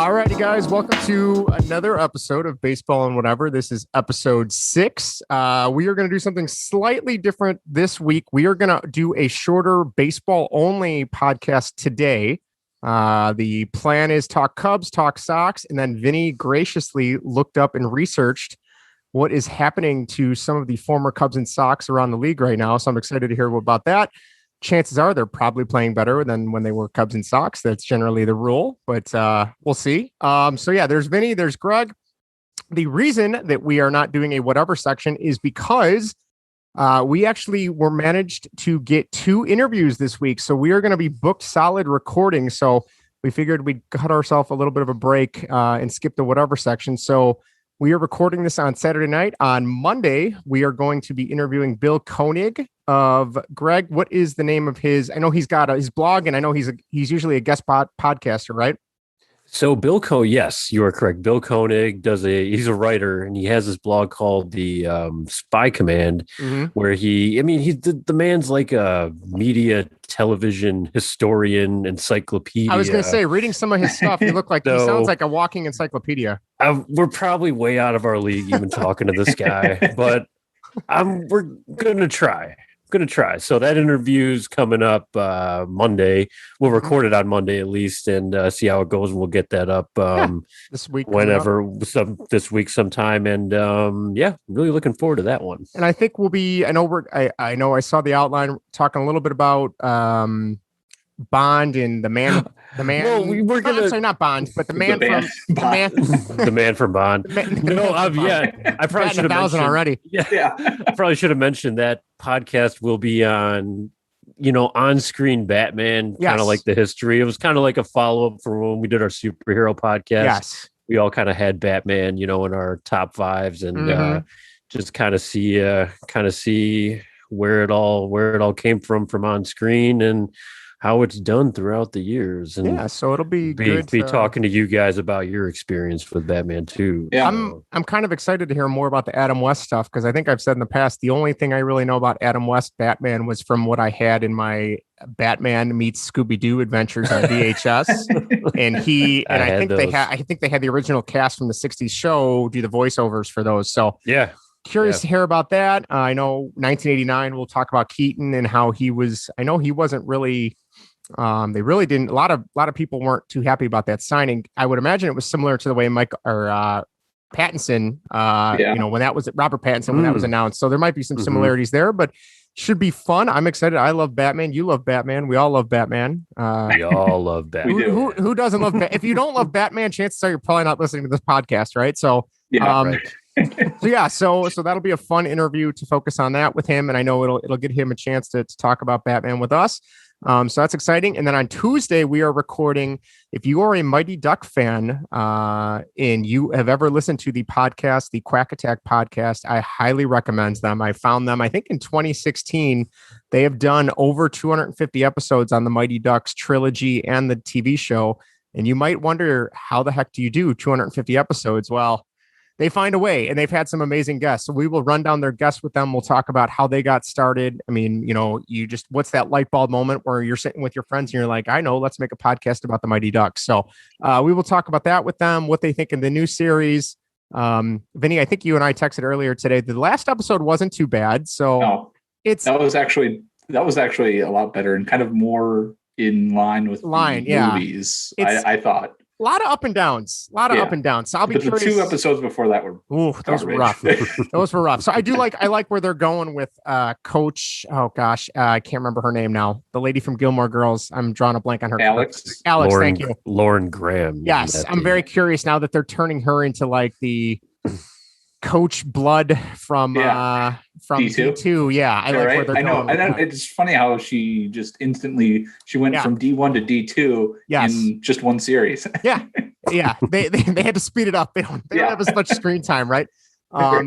All righty, guys. Welcome to another episode of Baseball and Whatever. This is episode 6. We are going to do something slightly different this week. We are going to do a shorter baseball-only podcast today. The plan is talk Cubs, talk Sox, and then Vinnie graciously looked up and researched what is happening to some of the former Cubs and Sox around the league right now. So I'm excited to hear about that. Chances are they're probably playing better than when they were Cubs and Sox. That's generally the rule, but we'll see. So yeah, there's Vinny, there's Greg. The reason that we are not doing a whatever section is because we actually were managed to get 2 interviews this week. So we are going to be booked solid recording. So we figured we'd cut ourselves a little bit of a break and skip the whatever section. So we are recording this on Saturday night. On Monday, we are going to be interviewing Bill Koenig of Greg. What is the name of his? I know he's got his blog, and I know he's usually a guest podcaster, right? So Bill Koenig, yes, you are correct. Bill Koenig he's a writer, and he has this blog called the Spy Command, where the man's like a media television historian, encyclopedia. I was going to say, reading some of his stuff, he looked like he sounds like a walking encyclopedia. We're probably way out of our league even talking to this guy, but we're going to try. So that interview's coming up Monday. We'll record it on Monday at least and see how it goes. And we'll get that up this week, this week sometime. And really looking forward to that one. And I think I know I saw the outline talking a little bit about Bond and the man. Well, we're gonna sorry, not Bond, but the man from Bond. I probably should have mentioned already. Yeah, I probably should have mentioned that podcast will be on, on-screen Batman, kind of like the history. It was kind of like a follow-up for when we did our superhero podcast. Yes, we all kind of had Batman, in our top 5s, and just kind of see where it all came from on-screen and how it's done throughout the years. And so it'll be good be talking to you guys about your experience with Batman too. Yeah, I'm kind of excited to hear more about the Adam West stuff, because I think I've said in the past, the only thing I really know about Adam West Batman was from what I had in my Batman meets Scooby-Doo adventures on VHS. and I think they had the original cast from the 60s show do the voiceovers for those. So yeah. Curious to hear about that. I know 1989, we'll talk about Keaton and how he was. I know he wasn't really. They really didn't. A lot of people weren't too happy about that signing. I would imagine it was similar to the way Pattinson. When that was Robert Pattinson when that was announced. So there might be some similarities there, but should be fun. I'm excited. I love Batman. You love Batman. We all love Batman. We all love Batman. Who doesn't love Batman? If you don't love Batman, chances are you're probably not listening to this podcast, right? So right. So that'll be a fun interview to focus on that with him, and I know it'll get him a chance to talk about Batman with us. So that's exciting. And then on Tuesday we are recording. If you are a Mighty Duck fan and you have ever listened to the podcast, the Quack Attack Podcast, I highly recommend them. I found them, I think in 2016, they have done over 250 episodes on the Mighty Ducks trilogy and the TV show. And you might wonder, how the heck do you do 250 episodes? Well, they find a way, and they've had some amazing guests. So we will run down their guests with them. We'll talk about how they got started. I mean, what's that light bulb moment where you're sitting with your friends and you're like, I know, let's make a podcast about the Mighty Ducks. So we will talk about that with them, what they think in the new series. Vinny, I think you and I texted earlier today. The last episode wasn't too bad. So that was actually a lot better and kind of more in line with movies. I thought. A lot of up and downs. Up and downs. So I'll be curious. The 2 episodes before that were those were rough. Those were rough. So I like where they're going with Coach. Oh gosh, I can't remember her name now. The lady from Gilmore Girls. I'm drawing a blank on her. Alex. Lauren, thank you. Lauren Graham. Yes, I'm very curious now that they're turning her into like the Coach Blood from D2. Yeah, I like where they're going. I know. It's funny how she just instantly went from D1 to D2 in just one series. yeah. They had to speed it up. They don't have as much screen time, right?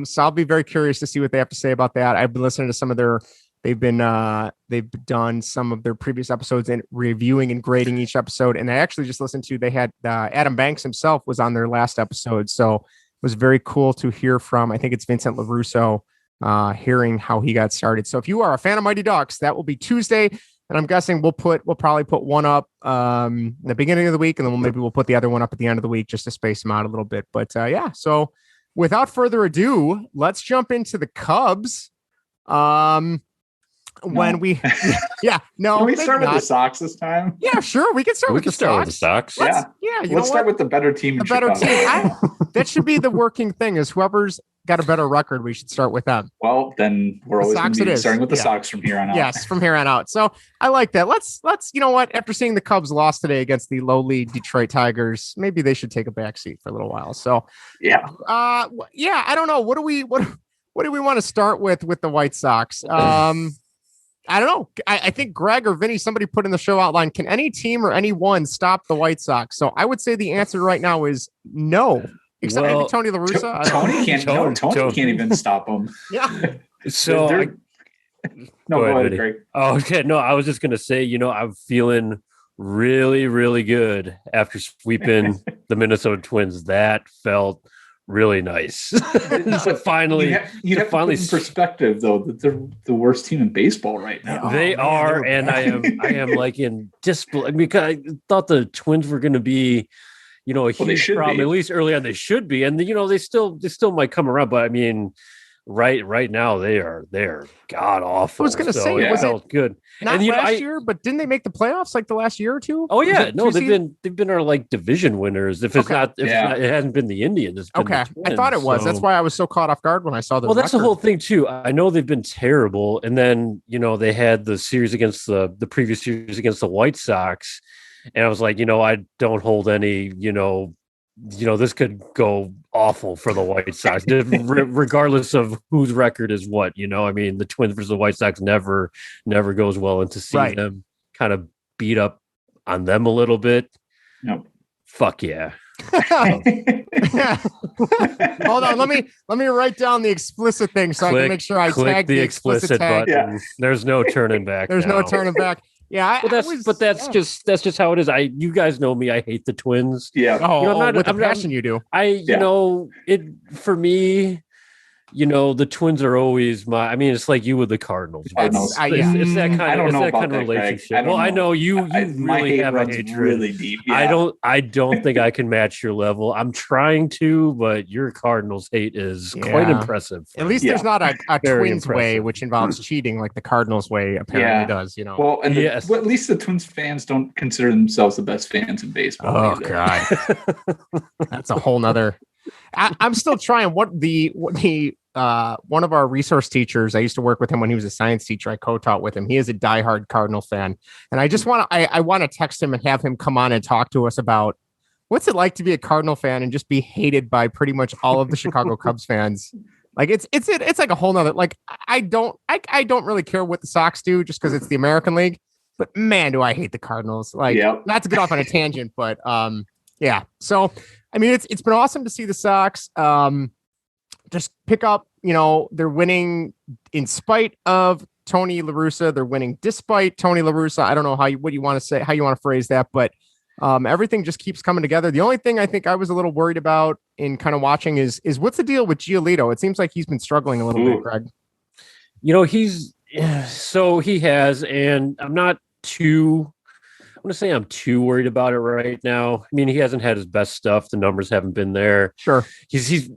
So I'll be very curious to see what they have to say about that. I've been listening to some of their. They've done some of their previous episodes and reviewing and grading each episode. And I actually just listened to. They had Adam Banks himself was on their last episode, so. Was very cool to hear from, I think it's Vincent LaRusso, hearing how he got started. So if you are a fan of Mighty Ducks, that will be Tuesday. And I'm guessing we'll probably put one up in the beginning of the week, and then maybe we'll put the other one up at the end of the week just to space them out a little bit. But yeah, so without further ado, let's jump into the Cubs. Can we start with the Sox this time? Yeah, sure. We can start with the Sox. Yeah. Let's start with the better team. The better team. That should be the working thing, is whoever's got a better record, we should start with them. Well, then we're always going to be starting with the Sox from here on out. Yes, from here on out. So I like that. Let's you know what? After seeing the Cubs lost today against the lowly Detroit Tigers, maybe they should take a back seat for a little while. So yeah. I don't know. What do we want to start with the White Sox? I don't know. I think Greg or Vinnie, somebody put in the show outline, can any team or anyone stop the White Sox? So I would say the answer right now is no. Except maybe Tony La Russa. Tony can't even stop them. Yeah. So go ahead, Greg. Oh, okay. No, I was just gonna say, I'm feeling really, really good after sweeping the Minnesota Twins. That felt really nice. Finally, you have to put in perspective, though, that they're the worst team in baseball right now. They are, and I am like in disbelief, because I thought the Twins were going to be, a huge problem. At least early on, they should be, and they still might come around. But I mean, right now they're god awful. I was going to say it felt good. Not last year, but didn't they make the playoffs like the last year or two? Oh yeah, no, they've been our like division winners. If it's not, it hasn't been the Indians. It's been the Twins, I thought it was. So. That's why I was so caught off guard when I saw the. Well, that's the whole thing too. I know they've been terrible, and then they had the series against the previous series against the White Sox, and I was like, I don't hold any, this could go awful for the White Sox, regardless of whose record is what. I mean, the Twins versus the White Sox never goes well, and to see them kind of beat up on them a little bit. Nope. Fuck yeah. Hold on, let me write down the explicit thing so I can make sure I tag the explicit tag. Button. Yeah. There's no turning back. There's no turning back. Yeah, that's just how it is. You guys know me. I hate the Twins. Yeah. With the passion you do. For me, the Twins are always it's like you with the Cardinals. It's that kind of relationship. I know you really have a hatred. Really deep. Yeah. I don't think I can match your level. I'm trying to, but your Cardinals hate is quite impressive. At least there's not a Twins way, which involves cheating like the Cardinals way apparently does. Well, and at least the Twins fans don't consider themselves the best fans in baseball. Oh God, that's a whole nother. I'm still trying. What the one of our resource teachers, I used to work with him when he was a science teacher. I co-taught with him. He is a diehard Cardinal fan, and I just want to text him and have him come on and talk to us about what's it like to be a Cardinal fan and just be hated by pretty much all of the Chicago Cubs fans. Like it's like a whole nother. Like I don't really care what the Sox do just because it's the American League, but man, do I hate the Cardinals. Like not to get off on a tangent, but yeah. So. I mean, it's been awesome to see the Sox just pick up, they're winning in spite of Tony La Russa. They're winning despite Tony La Russa. I don't know how you want to phrase that, but everything just keeps coming together. The only thing I think I was a little worried about in kind of watching is what's the deal with Giolito? It seems like he's been struggling a little bit, Greg. He has, and I'm not too worried about it right now. I mean, he hasn't had his best stuff. The numbers haven't been there. Sure. He's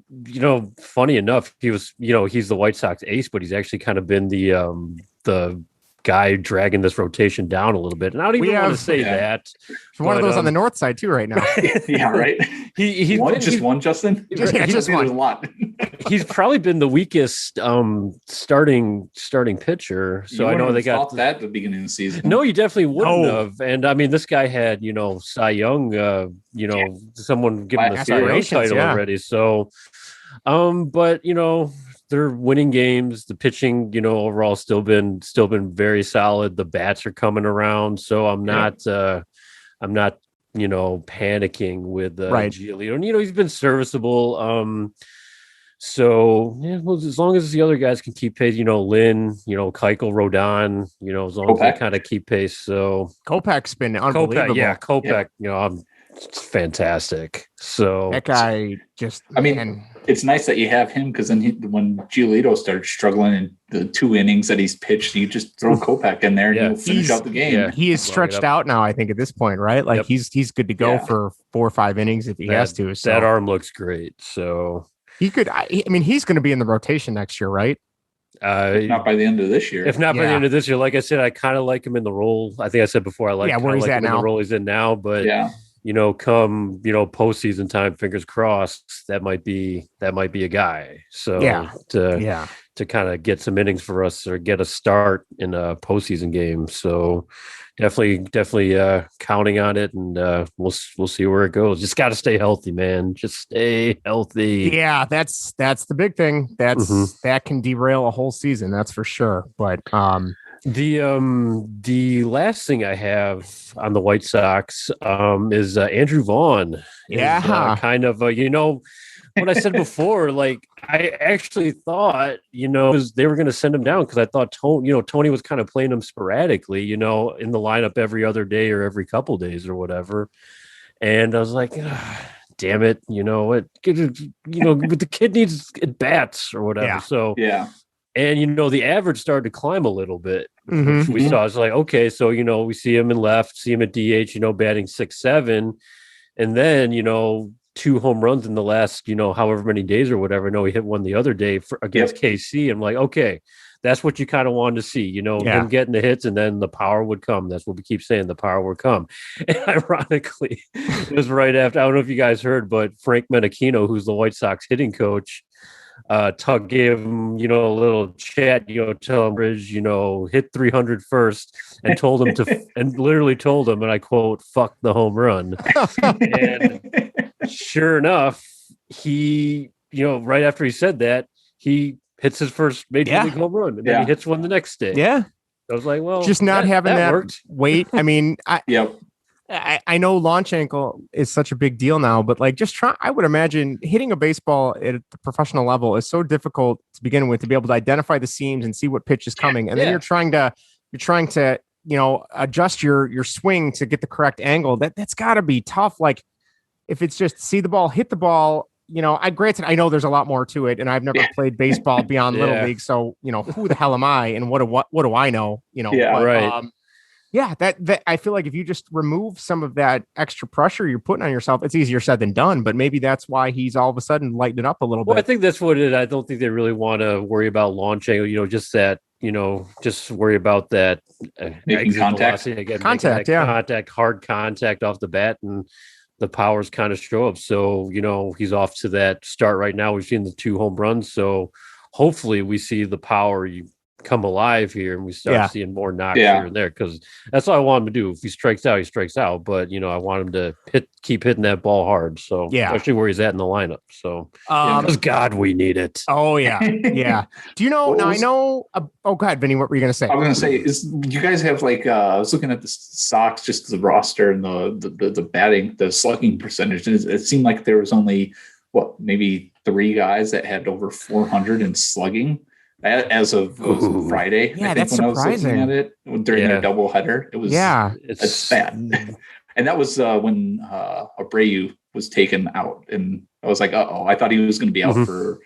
funny enough, he was, he's the White Sox ace, but he's actually kind of been the guy dragging this rotation down a little bit. And I don't even want to say that. One of those on the north side too right now. Yeah, right. He's one, Justin? Just one. A lot. He's probably been the weakest starting pitcher. So I know they got that at the beginning of the season. No, you definitely wouldn't have. And I mean, this guy had, Cy Young, someone giving the Cy Young title already. So, but they're winning games. The pitching, overall still been very solid. The bats are coming around. So I'm not panicking with Giolito. And he's been serviceable. So as long as the other guys can keep pace, Lynn, Keuchel, Rodon, as long as they kind of keep pace. So Kopech's been unbelievable. Kopech, it's fantastic. So that guy just. I mean, it's nice that you have him, because then when Giolito started struggling in the 2 innings that he's pitched, you just throw Kopech in there and he'll finish out the game. Yeah. He is stretched out now, I think, at this point, right? Like he's good to go for 4 or 5 innings if he has to. So that arm looks great. So he could. I mean, he's going to be in the rotation next year, right? If not by the end of this year. If not by the end of this year, like I said, I kind of like him in the role. I think I said before, I like where he's at now. In the role he's in now, but come postseason time, fingers crossed, that might be a guy. So to kind of get some innings for us or get a start in a postseason game. So definitely counting on it, and we'll see where it goes. Just got to stay healthy, man. Just stay healthy. Yeah, that's the big thing. That can derail a whole season. That's for sure. But the last thing I have on the White Sox is Andrew Vaughn. Kind of what I said before. Like, I actually thought they were going to send him down, because I thought Tony was kind of playing him sporadically, in the lineup every other day or every couple days or whatever. And I was like, damn it, but the kid needs at bats or whatever. So and the average started to climb a little bit. Which we saw. It's like, okay, so we see him in left, see him at DH, batting 6-7, and then 2 home runs in the last however many days or whatever. No, he hit one the other day against KC. I'm like, okay, that's what you kind of wanted to see, him getting the hits, and then the power would come. That's what we keep saying, the power would come. And ironically, it was right after, I don't know if you guys heard, but Frank Menachino, who's the White Sox hitting coach, Tug gave him, a little chat, tell him, Bridge, hit 300 first, and told him and literally told him, and I quote, fuck the home run. And sure enough, he, right after he said that, he hits his first major league home run, and then he hits one the next day. Yeah. I was like, well, just not having that weight. I mean, Yep. I know launch ankle is such a big deal now, but like I would imagine hitting a baseball at the professional level is so difficult to begin with, to be able to identify the seams and see what pitch is coming. And then you're trying to, adjust your swing to get the correct angle. That's gotta be tough. Like, if it's just see the ball, hit the ball, granted, I know there's a lot more to it, and I've never played baseball beyond little league. So, who the hell am I? And what do I know? Right. That I feel like if you just remove some of that extra pressure you're putting on yourself, it's easier said than done. But maybe that's why he's all of a sudden lightened up a little bit. I think that's what it is. I don't think they really want to worry about launch angle, just that, just worry about that making contact. Hard contact off the bat, and the powers kind of show up. So, he's off to that start right now. We've seen the 2 home runs. So hopefully we see the power come alive here, and we start seeing more knocks here and there, because that's all I want him to do. If he strikes out, he strikes out, but I want him to keep hitting that ball hard. So especially where he's at in the lineup. So because God, we need it. Oh yeah. Do you know? Now I know. Go ahead, Vinny. What were you going to say? I was going to say, is you guys have I was looking at the Sox, just the roster and the batting, the slugging percentage, and it seemed like there was only maybe 3 guys that had over 400 in slugging. As of Friday, I think, when surprising. I was looking at it during their doubleheader, it was it's bad. And that was when Abreu was taken out, and I was like, I thought he was going to be out for a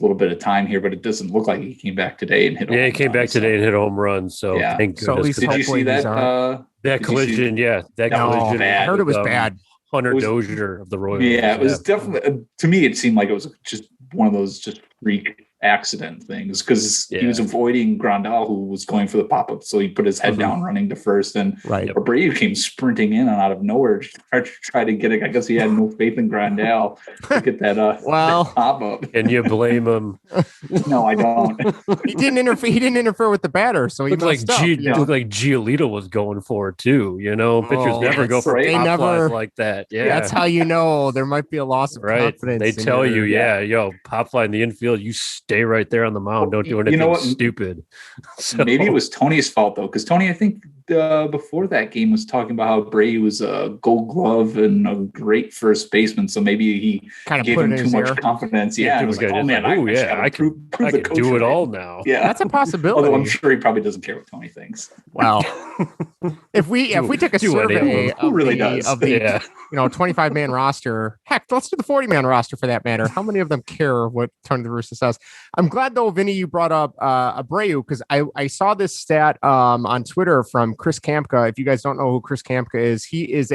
little bit of time here, but it doesn't look like he came back today and hit. Yeah, he came back today and hit a home run. So thank goodness. Did you see that? That collision, that collision. Bad. I heard it was bad. Hunter Dozier of the Royals. Yeah, it was definitely, to me, it seemed like it was just one of those just freak accident things, because he was avoiding Grandal, who was going for the pop-up, so he put his head down running to first, and Abreu came sprinting in and out of nowhere to try to get it. I guess he had no faith in Grandal to get that that pop-up. And you blame him? No, I don't. He didn't interfere with the batter, so he looked like Giolito was going for it too. Pitchers never go for pop flies like that. Yeah, that's how there might be a loss of confidence. They tell you, pop fly in the infield, you stay right there on the mound. Don't do anything stupid. So, maybe it was Tony's fault though, because Tony, I think before that game was talking about how Abreu was a Gold Glove and a great first baseman. So maybe he kind of gave him too much confidence. Yeah, and it was like, oh man, I can prove the coach do it right. all now. Yeah, that's a possibility. Although I'm sure he probably doesn't care what Tony thinks. Wow. if we take a survey who really does of the 25-man roster, heck, let's do the 40-man roster for that matter. How many of them care what Tony La Russa says? I'm glad though, Vinny, you brought up Abreu, because I saw this stat on Twitter from Chris Kampka. If you guys don't know who Chris Kampka is, he is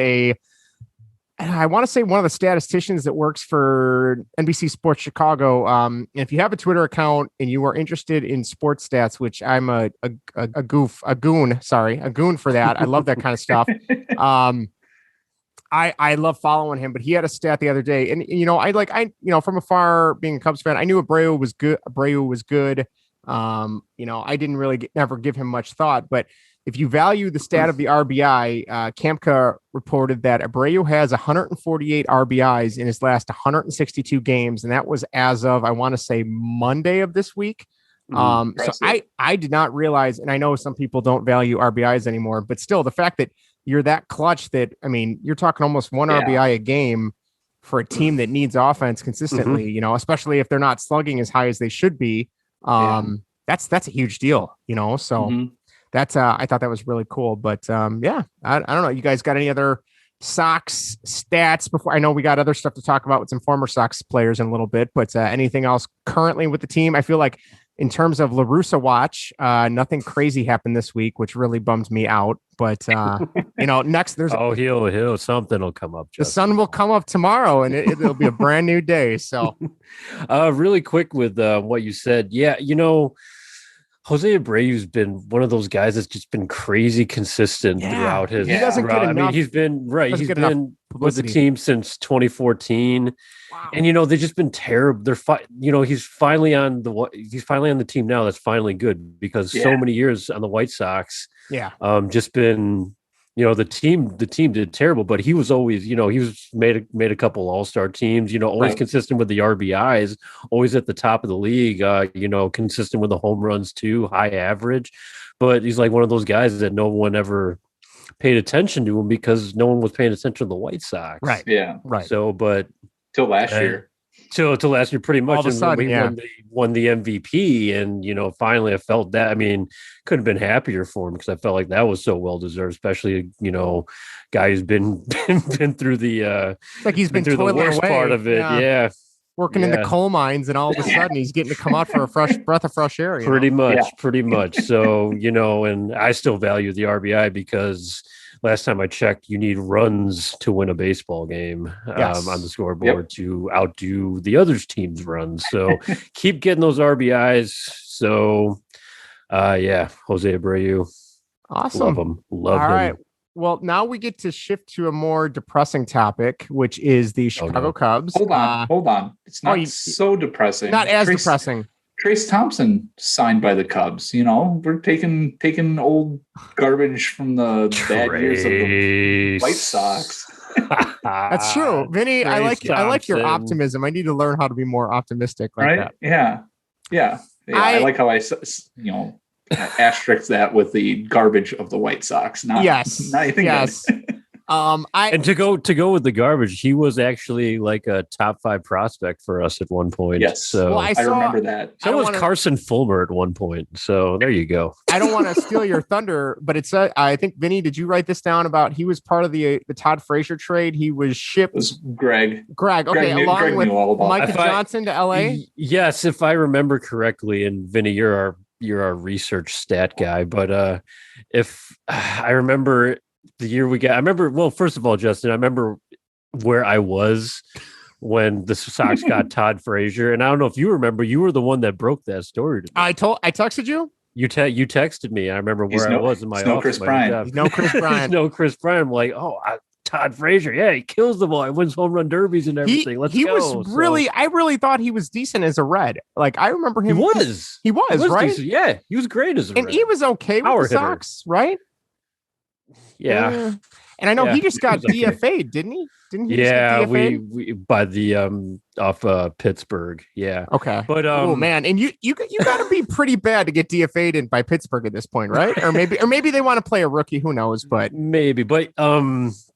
I want to say one of the statisticians that works for NBC Sports Chicago. If you have a Twitter account and you are interested in sports stats, which I'm a goon for that. I love that kind of stuff. I love following him, but he had a stat the other day, and from afar, being a Cubs fan, I knew Abreu was good. I didn't really never give him much thought, but if you value the stat of the RBI, Kampka reported that Abreu has 148 RBIs in his last 162 games, and that was as of, I want to say, Monday of this week. So I did not realize, and I know some people don't value RBIs anymore, but still, the fact that you're that clutch, that, I mean, you're talking almost one RBI a game for a team that needs offense consistently, especially if they're not slugging as high as they should be. That's a huge deal, so that's I thought that was really cool. But I don't know. You guys got any other Sox stats before? I know we got other stuff to talk about with some former Sox players in a little bit, but anything else currently with the team? I feel like in terms of La Russa watch, nothing crazy happened this week, which really bummed me out. But next there's he'll something will come up. The sun will come up tomorrow, and it'll be a brand new day. So, really quick with what you said, Jose Abreu's been one of those guys that's just been crazy consistent throughout his. He doesn't get enough. I mean, he's been He's been with the team since 2014, and they've just been terrible. He's finally on the team now. That's finally good, because so many years on the White Sox, just been. The team did terrible, but he was always, he was made a couple all-star teams, always consistent with the RBIs, always at the top of the league, consistent with the home runs too, high average. But he's like one of those guys that no one ever paid attention to him, because no one was paying attention to the White Sox. Right. Yeah. Right. So, but till last year. Till last year, pretty much. All of a sudden, won the MVP, and finally, I felt that. I mean, couldn't have been happier for him, because I felt like that was so well deserved. Especially, guy who's been through the he's been through the worst part of it. Yeah. Working in the coal mines, and all of a sudden he's getting to come out for a fresh breath of fresh air. Pretty much. So and I still value the RBI, because last time I checked, you need runs to win a baseball game on the scoreboard to outdo the other team's runs. So keep getting those RBIs. So, Jose Abreu. Awesome. Love him. All right. Well, now we get to shift to a more depressing topic, which is the Chicago Cubs. Hold on. It's not so depressing. Not as depressing. Trace Thompson signed by the Cubs. We're taking old garbage from the bad years of the White Sox. That's true, Vinny. I like your optimism. I need to learn how to be more optimistic. That. Yeah. I like how I asterisk that with the garbage of the White Sox. Not anything. Yes. And to go with the garbage, he was actually like a top 5 prospect for us at one point. Yes, so I remember that. So was Carson Fulmer at one point. So there you go. I don't want to steal your thunder, but it's I think, Vinny, did you write this down about he was part of the Todd Frazier trade? He was shipped. It was Greg. Okay, along with Michael Johnson to LA. Yes, if I remember correctly, and Vinny, you're our research stat guy, but if I remember. The year first of all, Justin, I remember where I was when the Sox got Todd Frazier, and I don't know if you remember, you were the one that broke that story to me. I texted you. You texted me. I remember where I was in my office. Chris Bryant. No Chris Bryant. I'm like, Todd Frazier. Yeah, he kills the ball. He wins home run derbies and everything. Let's go. I really thought he was decent as a Red. Like, I remember him. He was right? Decent. Yeah, he was great as a Red. And he was okay with the Sox, right? Yeah. And I know he just got DFA'd, didn't he? Didn't he? Yeah, we by the off Pittsburgh. Yeah. Okay. But oh man, and you got to be pretty bad to get DFA'd in by Pittsburgh at this point, right? Or maybe they want to play a rookie. Who knows? But maybe. But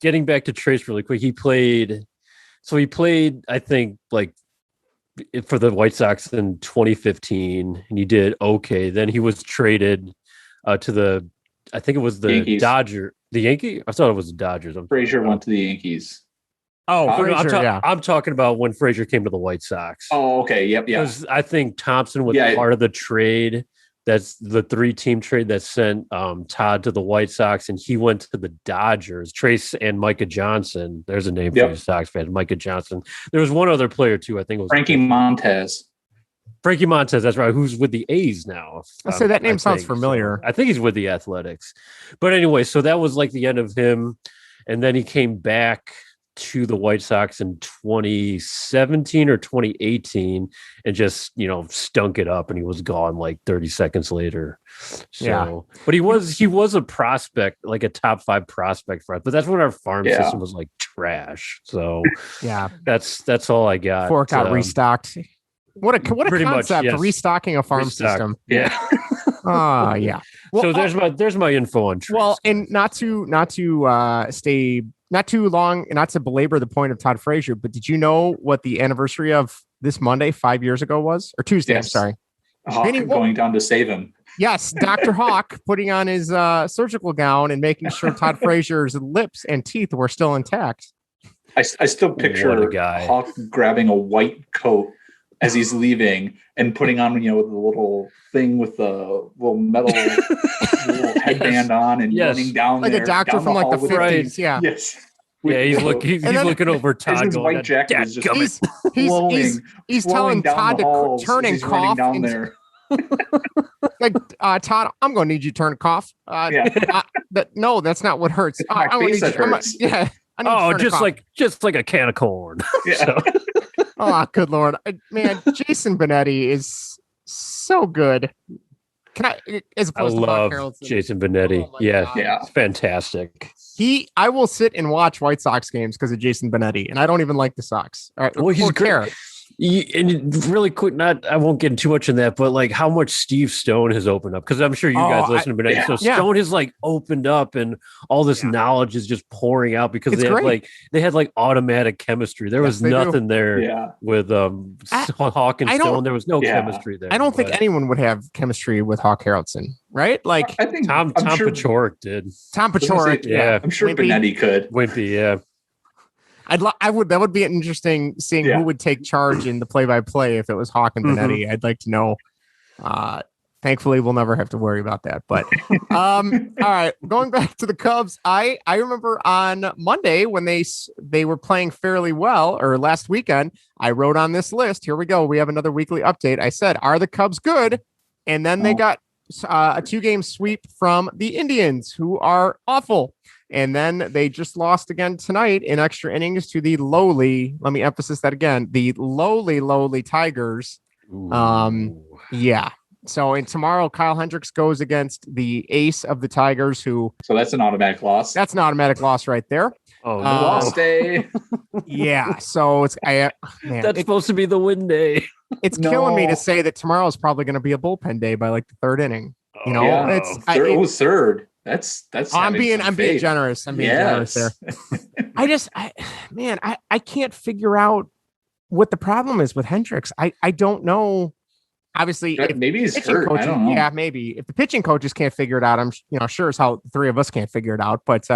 getting back to Trace really quick, he played. I think like for the White Sox in 2015, and he did okay. Then he was traded to the. I think it was the Yankees. Dodger. The Yankee? I thought it was the Dodgers. Frazier went to the Yankees. Oh, Frazier, I'm talking about when Frazier came to the White Sox. Oh, okay. Yep. Yeah. Because I think Thompson was part of the trade. That's the 3-team trade that sent Todd to the White Sox, and he went to the Dodgers. Trace and Micah Johnson. There's a name for you Sox fans. Micah Johnson. There was one other player too. I think it was Frankie Montez. Frankie Montez, that's right, who's with the A's now. I say that name sounds familiar. So I think he's with the Athletics. But anyway, so that was like the end of him. And then he came back to the White Sox in 2017 or 2018 and just, stunk it up, and he was gone like 30 seconds later. So, but he was a prospect, like a top 5 prospect for us. But that's when our farm system was like trash. So that's all I got. Before it got restocked. What a concept for restocking a farm system. Yeah. Yeah. Well, so there's my info on Trace. Well, and not to belabor the point of Todd Frazier, but did you know what the anniversary of this Monday 5 years ago was? Or Tuesday, I'm sorry. Hawk going down to save him. Yes, Dr. Hawk putting on his surgical gown and making sure Todd Frazier's lips and teeth were still intact. I still picture Hawk grabbing a white coat as he's leaving and putting on, the little thing with the little metal little headband on and running down like there, a doctor from like the 50s. Right. Yeah. Yes. Yeah, he's looking over Todd. His white jacket is just he's telling Todd to turn and cough. Down there. Like, Todd, I'm going to need you to turn and cough. No, that's not what hurts. My face hurts. Just like a can of corn. Yeah. So. Oh, good Lord. Man, Jason Benetti is so good. I love Jason Benetti. It's fantastic. I will sit and watch White Sox games because of Jason Benetti, and I don't even like the Sox. All right, well, he's great. And really quick, I won't get too much in that, but like how much Steve Stone has opened up, because I'm sure you guys listen to Benetti. Stone has like opened up, and all this knowledge is just pouring out because they had automatic chemistry. There was nothing there with Hawk and Stone. There was no chemistry there. I don't think anyone would have chemistry with Hawk Harrelson, right? Like I think Tom Paciorek did. Tom Paciorek, I'm sure Benetti could. Wimpy, yeah. That would be interesting seeing who would take charge in the play-by-play if it was Hawk and Benetti. I'd like to know. Thankfully, we'll never have to worry about that. But all right, going back to the Cubs, I remember on Monday when they were playing fairly well, or last weekend, I wrote on this list. Here we go. We have another weekly update. I said, "Are the Cubs good?" And then they got a 2-game sweep from the Indians, who are awful. And then they just lost again tonight in extra innings to the lowly, let me emphasize that again, the lowly Tigers. Yeah. So tomorrow, Kyle Hendricks goes against the ace of the Tigers, so that's an automatic loss. That's an automatic loss right there. Oh, no. Lost day. Yeah. So that's supposed to be the win day. It's killing me to say that tomorrow is probably going to be a bullpen day by like the 3rd inning. It's third. That's. I'm being generous. I'm being generous there. I can't figure out what the problem is with Hendricks. I don't know. Obviously, maybe he's hurt. Coaches, I don't know. Yeah, maybe if the pitching coaches can't figure it out, I'm sure as how the 3 of us can't figure it out. But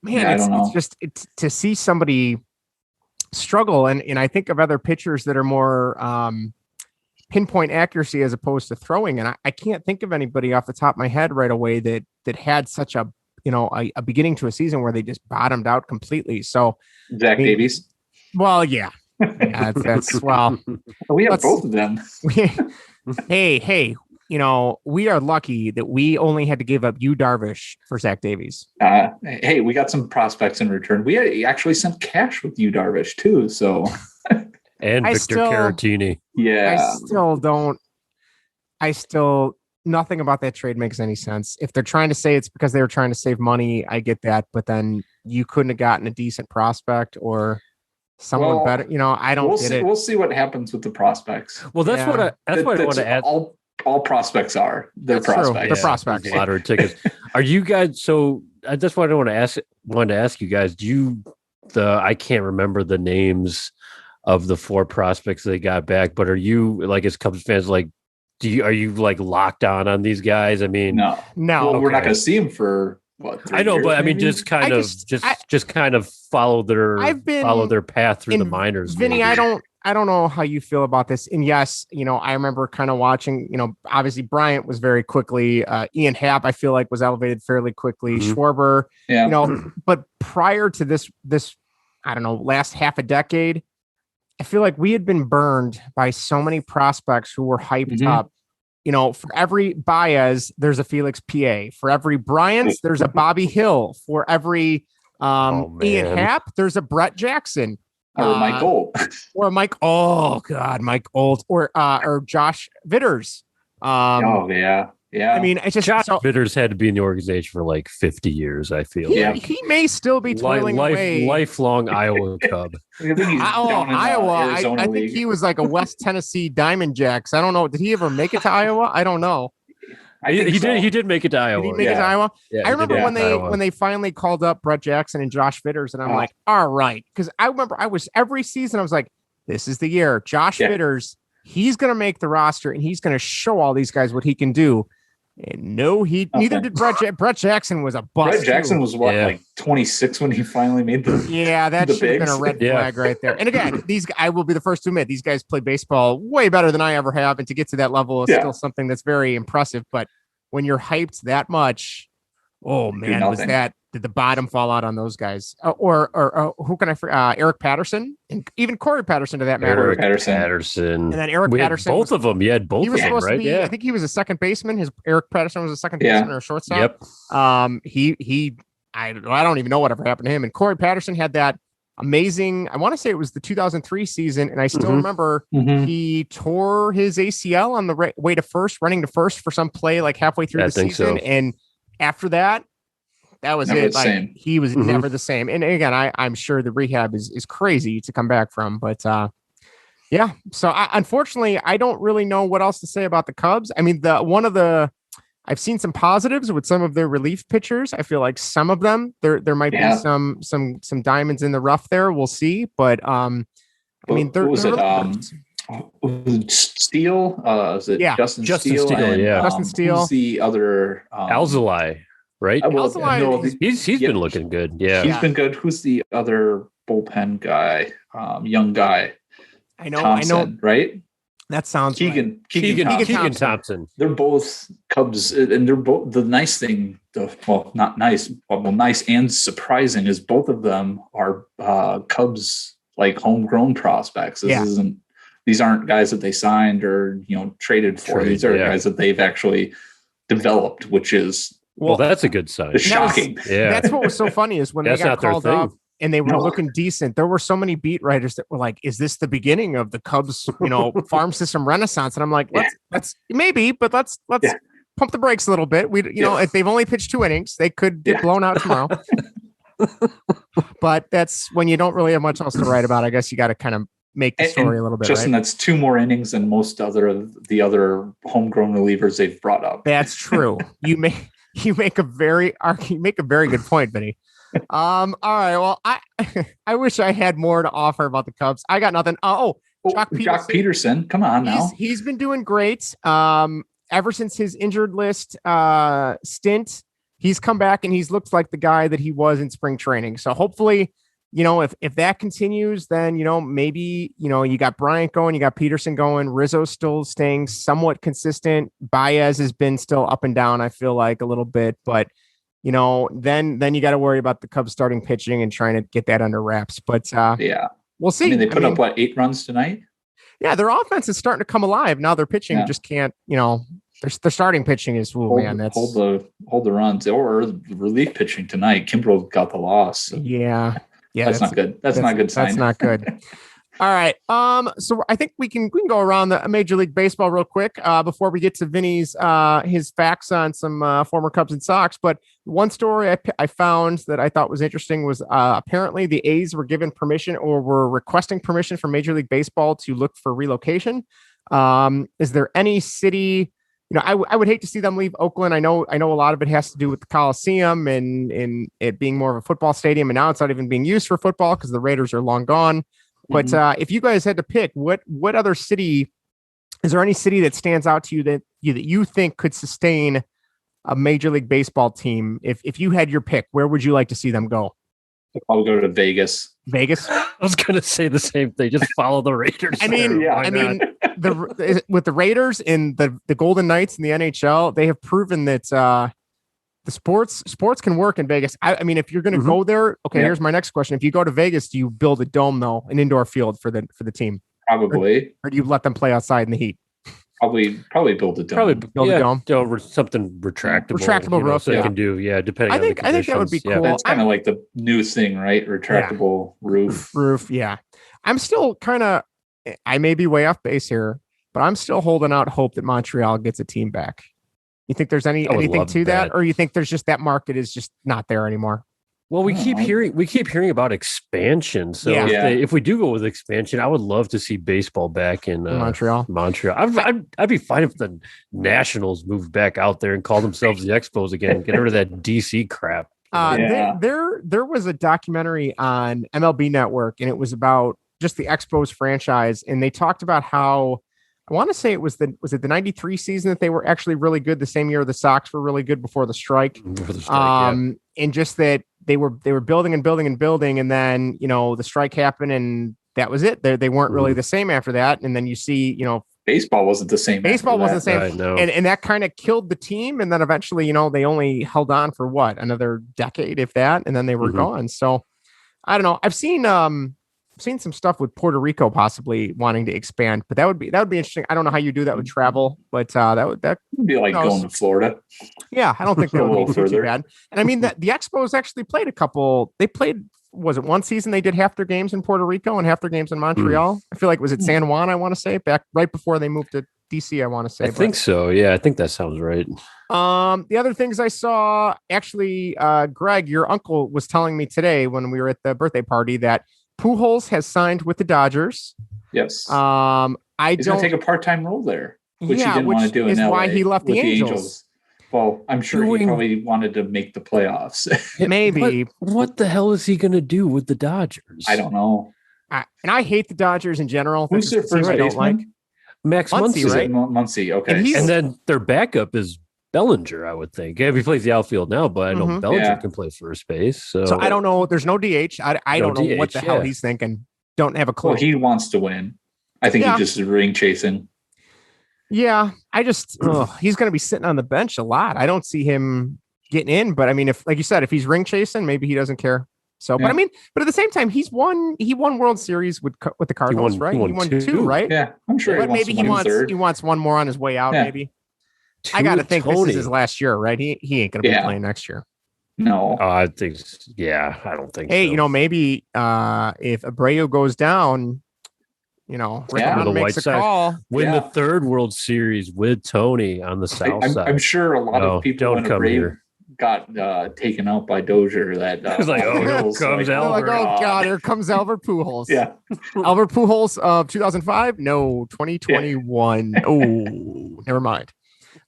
it's just to see somebody struggle, and I think of other pitchers that are more pinpoint accuracy as opposed to throwing, and I can't think of anybody off the top of my head right away that had such a beginning to a season where they just bottomed out completely. So Zach Davies. Well, yeah. That's well. We have both of them. Hey, we are lucky that we only had to give up Darvish for Zach Davies. Hey, we got some prospects in return. We actually sent cash with Darvish too. So, and Victor Carantini. Yeah, nothing about that trade makes any sense. If they're trying to say it's because they were trying to save money, I get that. But then you couldn't have gotten a decent prospect or someone better. I don't get it. We'll see what happens with the prospects. Well, that's what I want to add. All prospects are. They're prospects. They're prospects. Lottery tickets. Are you guys? So that's what I wanted to ask you guys. I can't remember the names of the 4 prospects they got back, but are you like as Cubs fans are you like locked on these guys? I mean, no. Well, we're not going to see them for what? 3 I know, years, but maybe? I mean, just kind of follow their path through the minors. Vinny, maybe. I don't know how you feel about this. And yes, I remember kind of watching, obviously Bryant was very quickly, Ian Happ, I feel like was elevated fairly quickly. Mm-hmm. Schwarber, but prior to this, I don't know, last half a decade, I feel like we had been burned by so many prospects who were hyped up. For every Baez, there's a Felix PA. For every Bryant, there's a Bobby Hill. For every Ian Happ, there's a Brett Jackson. Or Mike Olt. Or Mike. Oh God, Mike Olt. Or Josh Vitters. Yeah. I mean, it's just Josh Vitters had to be in the organization for like 50 years. I feel. He may still be toiling away. Lifelong Iowa Cub. Iowa. I think he was like a West Tennessee Diamond Jacks. I don't know. Did he ever make it to Iowa? I don't know. He did make it to Iowa. Did he make it to Iowa? Yeah, I remember when they finally called up Brett Jackson and Josh Vitters, and I'm like, all right, because I remember every season I was like, this is the year. Josh Vitters, he's going to make the roster and he's going to show all these guys what he can do. And no, neither did Brett Jackson was a bust. Brett Jackson was like 26 when he finally made the that should have been a red flag right there. And again, I will be the first to admit these guys play baseball way better than I ever have, and to get to that level is still something that's very impressive. But when you're hyped that much, oh man, did the bottom fall out on those guys? Or who can I forget? Eric Patterson and even Corey Patterson to that matter. Eric Patterson. And then Eric Patterson. Both of them. You had both of them, right? Yeah. I think he was a second baseman. Eric Patterson was a second baseman or a shortstop. Yep. I don't even know whatever happened to him. And Corey Patterson had that amazing, I want to say it was the 2003 season. And I still remember he tore his ACL on the way to first, running to first for some play like halfway through the season. So. And after that was never it. Like, he was never the same. And again, I'm sure the rehab is crazy to come back from, but So unfortunately, I don't really know what else to say about the Cubs. I mean, I've seen some positives with some of their relief pitchers. I feel like some of them there might be some diamonds in the rough there. We'll see, but I mean, Steele? Is it Justin Steele? Justin Steele. Who's the other Alzolay, right? He's been looking good. Yeah, he's been good. Who's the other bullpen guy? Young guy. I know. Right? That sounds Keegan Thompson. They're both Cubs, and they're both the nice thing. Nice and surprising is both of them are Cubs like homegrown prospects. These aren't guys that they signed or traded for. These are guys that they've actually developed, which is that's a good sign. Shocking. That's what was so funny is when they got called up. And they were looking decent. There were so many beat writers that were like, "Is this the beginning of the Cubs, farm system renaissance?" And I'm like, "Let's maybe, but let's pump the brakes a little bit. If they've only pitched 2 innings, they could get blown out tomorrow." But that's when you don't really have much else to write about. I guess you got to kind of make the story a little bit. Justin, that's 2 more innings than most the other homegrown relievers they've brought up. That's true. You make a very good point, Vinny. All right. Well, I wish I had more to offer about the Cubs. I got nothing. Jock Peterson. Come on now. He's been doing great. Ever since his injured list stint, he's come back and he's looked like the guy that he was in spring training. So hopefully, if that continues, then, maybe, you got Bryant going, you got Peterson going, Rizzo's still staying somewhat consistent. Baez has been still up and down, I feel like a little bit, but then you got to worry about the Cubs starting pitching and trying to get that under wraps. But we'll see. I mean, they put up 8 runs tonight. Yeah, their offense is starting to come alive. Now their pitching just can't. Their starting pitching is hold the runs or the relief pitching tonight. Kimbrel got the loss. Yeah, that's not good. That's not a good sign. That's not good. All right. So I think we can go around the Major League Baseball real quick before we get to Vinny's his facts on some former Cubs and Sox. But one story I found that I thought was interesting was apparently the A's were given permission or were requesting permission from Major League Baseball to look for relocation. Is there any city? I would hate to see them leave Oakland. I know a lot of it has to do with the Coliseum and it being more of a football stadium, and now it's not even being used for football because the Raiders are long gone. But if you guys had to pick, what other city, is there any city that stands out to you that you think could sustain a Major League Baseball team? If you had your pick, where would you like to see them go? I'll go to Vegas. Vegas? I was going to say the same thing. Just follow the Raiders. I mean, with the Raiders and the Golden Knights in the NHL, they have proven that the sports can work in Vegas. I mean, if you're going to go there, okay, here's my next question. If you go to Vegas, do you build a dome though, an indoor field for the team? Probably. Or do you let them play outside in the heat? Probably build a dome. Build a dome. Something retractable. Retractable roof. So they can do, depending on the conditions. I think that would be cool. That's kind of like the new thing, right? Retractable roof. Yeah. I'm still kind of, I may be way off base here, but I'm still holding out hope that Montreal gets a team back. You think there's anything to that, or you think there's just that market is just not there anymore? Well, we keep hearing about expansion. So if we do go with expansion, I would love to see baseball back in Montreal. I'd be fine if the Nationals moved back out there and called themselves the Expos again. Get rid of that DC crap. There was a documentary on MLB Network, and it was about just the Expos franchise, and they talked about how, I want to say it was the 93 season that they were actually really good. The same year the Sox were really good before the strike. And just that they were building and building and building. And then, the strike happened and that was it. They weren't really the same after that. And then you see, baseball wasn't the same. Baseball wasn't the same. And that kind of killed the team. And then eventually, they only held on for another decade, if that, and then they were gone. So I don't know. I've seen some stuff with Puerto Rico possibly wanting to expand, but that would be interesting. I don't know how you do that with travel, but that would be like going to Florida. Yeah, I don't think that would be too bad. And I mean, the Expos actually played was it one season they did half their games in Puerto Rico and half their games in Montreal? I feel like was it San Juan, I want to say, back right before they moved to DC, I want to say. I think so. Yeah, I think that sounds right. The other things I saw, actually, Greg, your uncle was telling me today when we were at the birthday party that Pujols has signed with the Dodgers. Yes. He's going to take a part-time role there, which he didn't want to do in LA. Why he left the Angels. Well, I'm sure he probably wanted to make the playoffs. Maybe. What the hell is he going to do with the Dodgers? I don't know. And I hate the Dodgers in general. Who's their first baseman? Max Muncy, right? Muncy, okay. And then their backup is Bellinger, I would think. He plays the outfield now, but I know Bellinger can play first base. So I don't know. There's no DH. I don't know what the hell he's thinking. Don't have a clue. Well, he wants to win. I think he just is ring chasing. Yeah, he's going to be sitting on the bench a lot. I don't see him getting in, but I mean, if, like you said, if he's ring chasing, maybe he doesn't care. So, but I mean, but at the same time, he won World Series with the Cardinals, right? He won two, right? Yeah, I'm sure. But maybe he wants one more on his way out. Yeah. Maybe. I got to think this is his last year, right? He ain't going to be playing next year. No, I think. Yeah, I don't think. Hey, maybe if Abreu goes down. Rick makes a call. Win the third World Series with Tony on the south side. I'm sure a lot of people don't come here. Got taken out by Dozier. That was like, here comes Albert. Like, oh God, here comes Albert Pujols. Yeah, Albert Pujols of 2005. No, 2021. Yeah. Oh, never mind.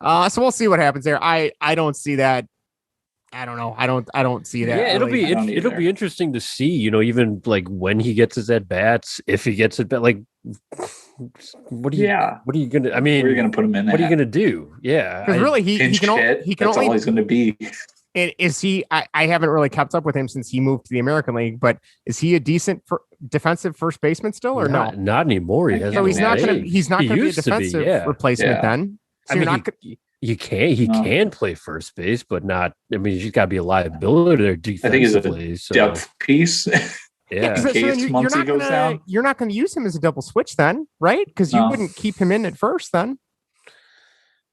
So we'll see what happens there. I don't see that. I don't know. I don't see that. Yeah, it'll be interesting to see, even like when he gets his at bats, if he gets it, but like, what are you gonna? I mean, where are you gonna put him in? What are you gonna do? Yeah, because really he can that's all he's gonna be. And is he? I haven't really kept up with him since he moved to the American League, but is he a decent defensive first baseman still, or no? Not anymore. So he's not gonna be a defensive replacement then. So you're not. He can play first base, but not. I mean, he's got to be a liability there defensively. I think it's a depth piece. Yeah. So you're not going to use him as a double switch then, right? Because you wouldn't keep him in at first then.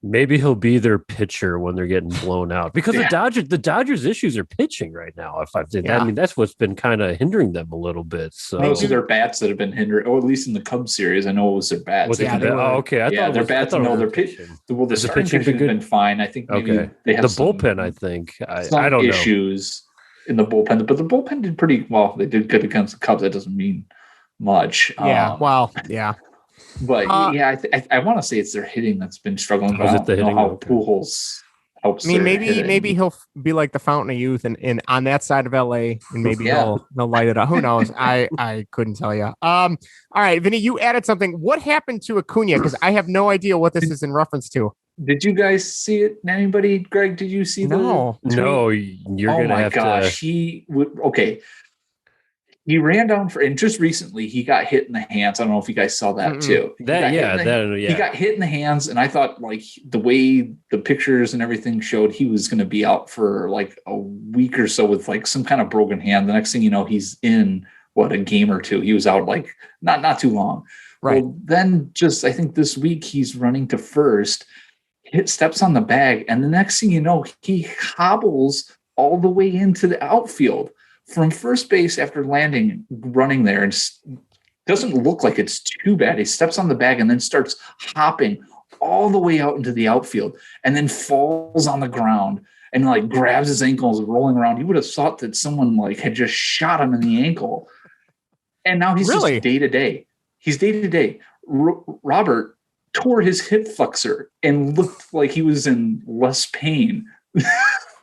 Maybe he'll be their pitcher when they're getting blown out because the Dodgers issues are pitching right now. I mean, that's what's been kind of hindering them a little bit. So those are their bats that have been hindering, or at least in the Cubs series, I know it was their bats. Okay. I thought their bats. No, their pitching. Well, the starting pitching has been fine. I think maybe they have the bullpen. I think I don't know issues in the bullpen, but the bullpen did pretty well. They did good against the Cubs. That doesn't mean much. But I want to say it's their hitting that's been struggling. I don't know how Pujols helps. I mean, maybe he'll be like the fountain of youth and on that side of LA, and maybe they'll light it up. Who knows? I couldn't tell you. All right, Vinny, you added something. What happened to Acuna? Because I have no idea what this is in reference to. Did you guys see it? Anybody? Greg, did you see No, you're gonna have to. He ran down and just recently he got hit in the hands. I don't know if you guys saw that too. He got hit in the hands, and I thought like the way the pictures and everything showed, he was going to be out for like a week or so with like some kind of broken hand. The next thing you know, he's in a game or two. He was out like not too long. Right. Well, then I think this week he's running to first, steps on the bag, and the next thing you know, he hobbles all the way into the outfield from first base after running there, and doesn't look like it's too bad. He steps on the bag and then starts hopping all the way out into the outfield, and then falls on the ground and like grabs his ankles, rolling around. You would have thought that someone like had just shot him in the ankle, and now he's just day to day. He's day to day. Robert tore his hip flexor and looked like he was in less pain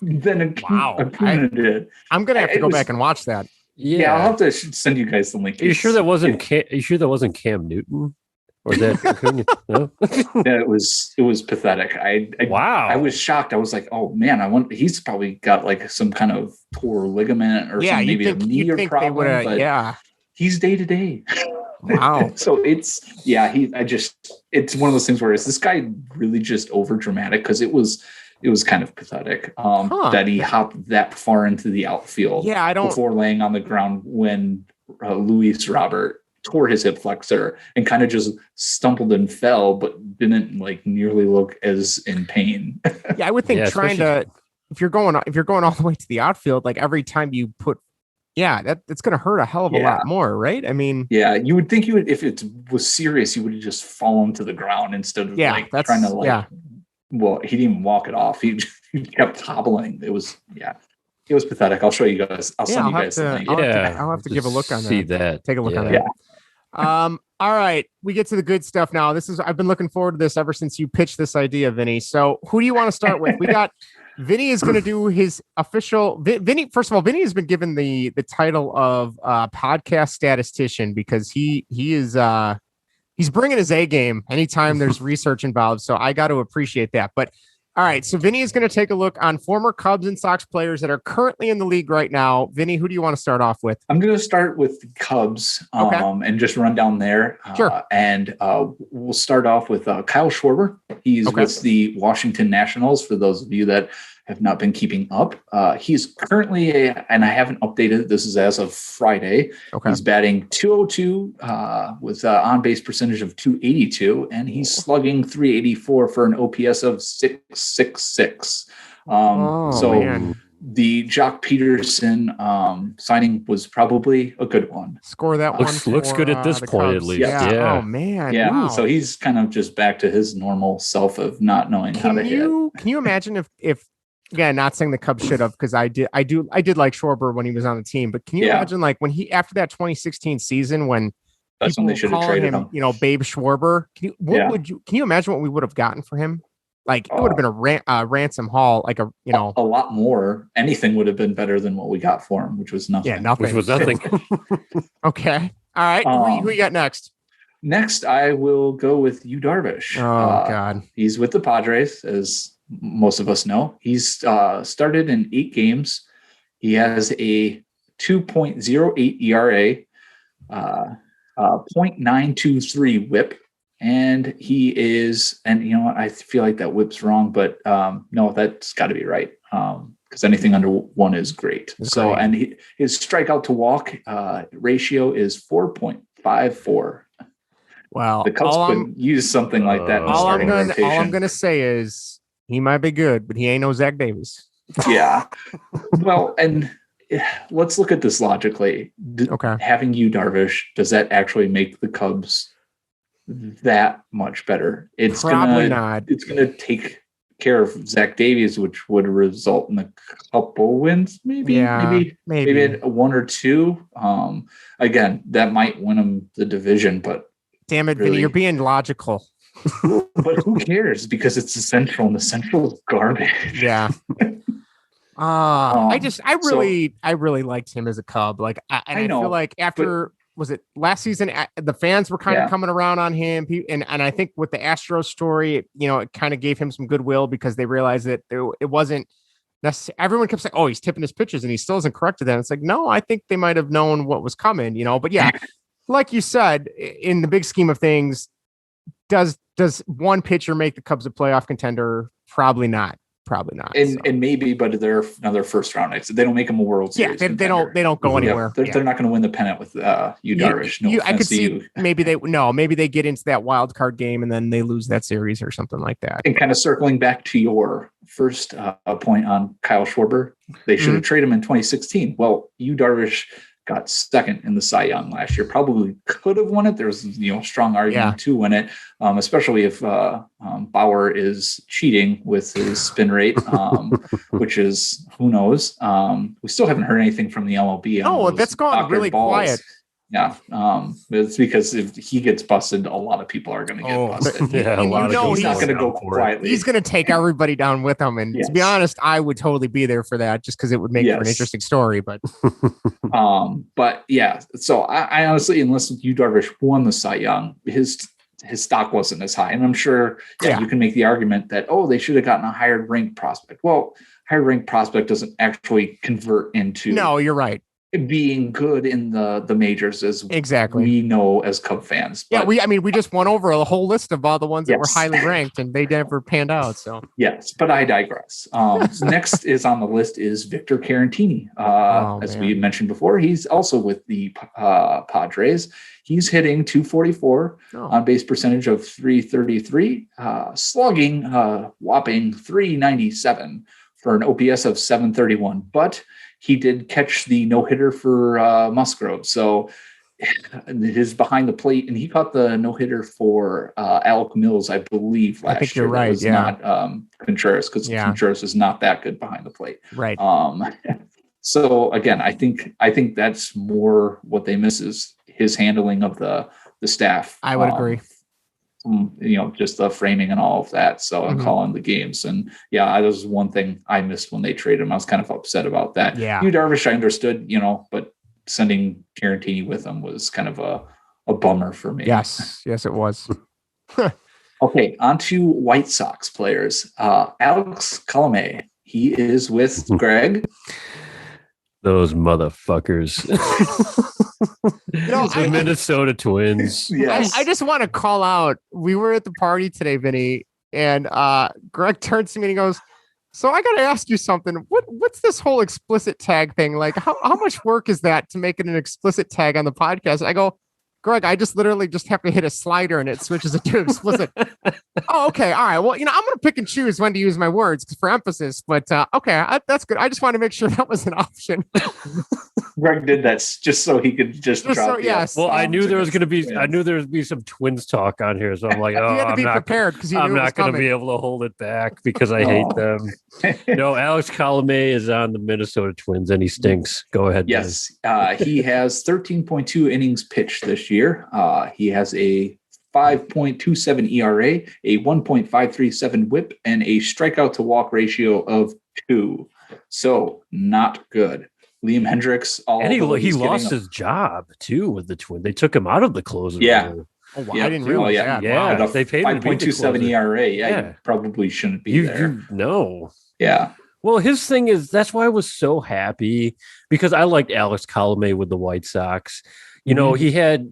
than Acuna did. I'm gonna have to go back and watch that. Yeah, I'll have to send you guys the link. Are you sure that wasn't? You sure that wasn't Cam Newton? Or that Acuna? No? Yeah, it was pathetic. I was shocked. I was like, oh man, he's probably got like some kind of tore ligament or maybe a knee or problem. But he's day to day. Wow. So it's one of those things where is this guy really just over dramatic? Because it was kind of pathetic that he hopped that far into the outfield before laying on the ground when Luis Robert tore his hip flexor and kind of just stumbled and fell, but didn't like nearly look as in pain. I would think if you're going all the way to the outfield, like every time you put, that's going to hurt a hell of a lot more, right? I mean, you would think if it was serious, you would have just fallen to the ground instead of trying to Well, he didn't even walk it off. He kept hobbling. It was pathetic. I'll show you guys. I'll send you guys the link. I'll have to give a look on that. See that. Take a look on that. All right, we get to the good stuff now. I've been looking forward to this ever since you pitched this idea, Vinny. So who do you want to start with? We got Vinny is going to do his official. Vinny, first of all, Vinny has been given the title of podcast statistician because he is he's bringing his A game anytime there's research involved. So I got to appreciate that. But all right, so Vinny is going to take a look on former Cubs and Sox players that are currently in the league right now. Vinny, who do you want to start off with? I'm going to start with the Cubs and just run down there. Sure. And we'll start off with Kyle Schwarber. He's with the Washington Nationals, for those of you that have not been keeping up. He's currently, and I haven't updated, this is as of Friday. He's batting .202 with on-base percentage of .282, and he's slugging .384 for an OPS of .666. Man. The Jock Peterson signing was probably a good one. Score that looks good at this point, Cubs. At least. Yeah. Oh man. Yeah. Wow. So he's kind of just back to his normal self of not knowing how to hit. Can you imagine if again, not saying the Cubs should have, because I did like Schwarber when he was on the team, but can you imagine like when he, after that 2016 season, when that's when they should have traded him, Babe Schwarber, can you imagine what we would have gotten for him? Like it would have been a ransom haul, like a lot more. Anything would have been better than what we got for him, which was nothing. Yeah, nothing. Which was nothing. Okay. All right. Who you got next? Next, I will go with Yu Darvish. Oh God. He's with the Padres, as most of us know. He's started in 8 games. He has a 2.08 ERA, 0.923 WHIP. And he is, and I feel like that whip's wrong, but no, that's got to be right. Because anything under 1 is great. So, and his strikeout to walk ratio is 4.54. Well, the Cubs could use something like that. All I'm going to say is he might be good, but he ain't no Zach Davies. Yeah. Well, and let's look at this logically. Having you, Darvish, does that actually make the Cubs that much better? It's probably not. It's going to take care of Zach Davies, which would result in a couple wins, maybe a 1 or 2. Again, that might win them the division, but damn it, really, Vinny, you're being logical. But who cares? Because it's the Central, and the Central is garbage. Yeah. I really liked him as a Cub. Like, I feel like after. Was it last season? The fans were kind of coming around on him. And I think with the Astros story, it kind of gave him some goodwill because they realized that it wasn't necessary. Everyone kept saying, oh, he's tipping his pitches and he still hasn't corrected that. It's like, no, I think they might have known what was coming, but yeah, like you said, in the big scheme of things, does one pitcher make the Cubs a playoff contender? Probably not. And maybe, but they're another first round exit. They don't make them a World Series. Yeah, they don't go anywhere. They're not going to win the pennant with you, Darvish. I could see maybe they get into that wild card game and then they lose that series or something like that. And kind of circling back to your first point on Kyle Schwarber, they should have traded him in 2016. Well, you, Darvish, got second in the Cy Young last year. Probably could have won it. There's strong argument to win it, especially if Bauer is cheating with his spin rate, which is who knows. We still haven't heard anything from the MLB. Oh, that's gone really quiet. Yeah, it's because if he gets busted, a lot of people are going to get busted. Yeah, a lot of he's not going to go quietly. He's going to take everybody down with him. And to be honest, I would totally be there for that, just because it would make for an interesting story. But, but yeah. So I honestly, unless you, Darvish, won the Cy Young, his stock wasn't as high, and I'm sure you can make the argument that they should have gotten a higher ranked prospect. Well, higher ranked prospect doesn't actually convert into. No, you're right. Being good in the majors as exactly we know as Cub fans. But, we just went over a whole list of all the ones that were highly ranked and they never panned out. So yes, but I digress. Next is on the list is Victor Carantini. As we mentioned before, he's also with the Padres. He's hitting 244 on base percentage of 333, slugging whopping 397 for an OPS of 731. But he did catch the no-hitter for Musgrove. So his behind the plate, and he caught the no-hitter for Alec Mills, I believe, last year. I think you're right. Not Contreras, because Contreras is not that good behind the plate. Right. So again, I think that's more what they miss is his handling of the staff. I would agree. Just the framing and all of that. So I'm calling the games. And that was one thing I missed when they traded him. I was kind of upset about that. Yeah. You, Darvish, I understood, but sending Carantini with him was kind of a bummer for me. Yes, it was. Okay, on to White Sox players. Alex Colume, he is with Greg. Those motherfuckers. The Minnesota Twins. Yes. I just want to call out. We were at the party today, Vinny, and Greg turns to me and he goes, "So I got to ask you something. What's this whole explicit tag thing? Like, how much work is that to make it an explicit tag on the podcast?" I go, "Greg, I just literally have to hit a slider and it switches it to explicit." Oh, okay. All right. Well, I'm going to pick and choose when to use my words for emphasis, but okay, that's good. I just want to make sure that was an option. Greg did that just so he could just drop Well, I knew there was going to be some Twins talk on here, so I'm like, you had to be prepared because I'm not going to be able to hold it back because I hate them. No, Alex Colume is on the Minnesota Twins and he stinks. Go ahead. Yes, he has 13.2 innings pitched this year. He has a 5.27 ERA, a 1.537 WHIP, and a strikeout to walk ratio of 2. So not good. Liam Hendricks, he lost his job too with the Twins. They took him out of the closer. Yeah. Oh, wow. I didn't realize that. Yeah, wow. They paid 5.27 ERA. Yeah, you probably shouldn't be there. No. Yeah. Well, his thing is that's why I was so happy because I liked Alex Colume with the White Sox. He had,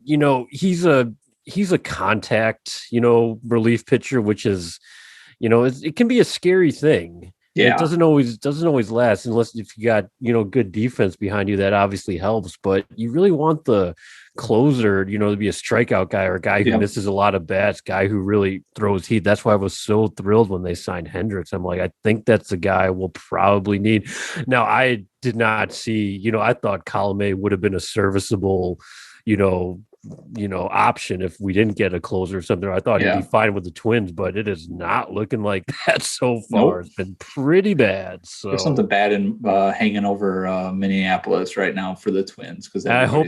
he's a contact, relief pitcher, which is, it can be a scary thing. Yeah. It doesn't always last unless if you got, good defense behind you, that obviously helps. But you really want the closer, to be a strikeout guy or a guy who misses a lot of bats, guy who really throws heat. That's why I was so thrilled when they signed Hendricks. I'm like, I think that's the guy we'll probably need. Now, I did not see, I thought Colume would have been a serviceable, option if we didn't get a closer or something. I thought he'd be fine with the Twins, but it is not looking like that so far. Nope. It's been pretty bad. So there's something bad in hanging over Minneapolis right now for the Twins, because I hope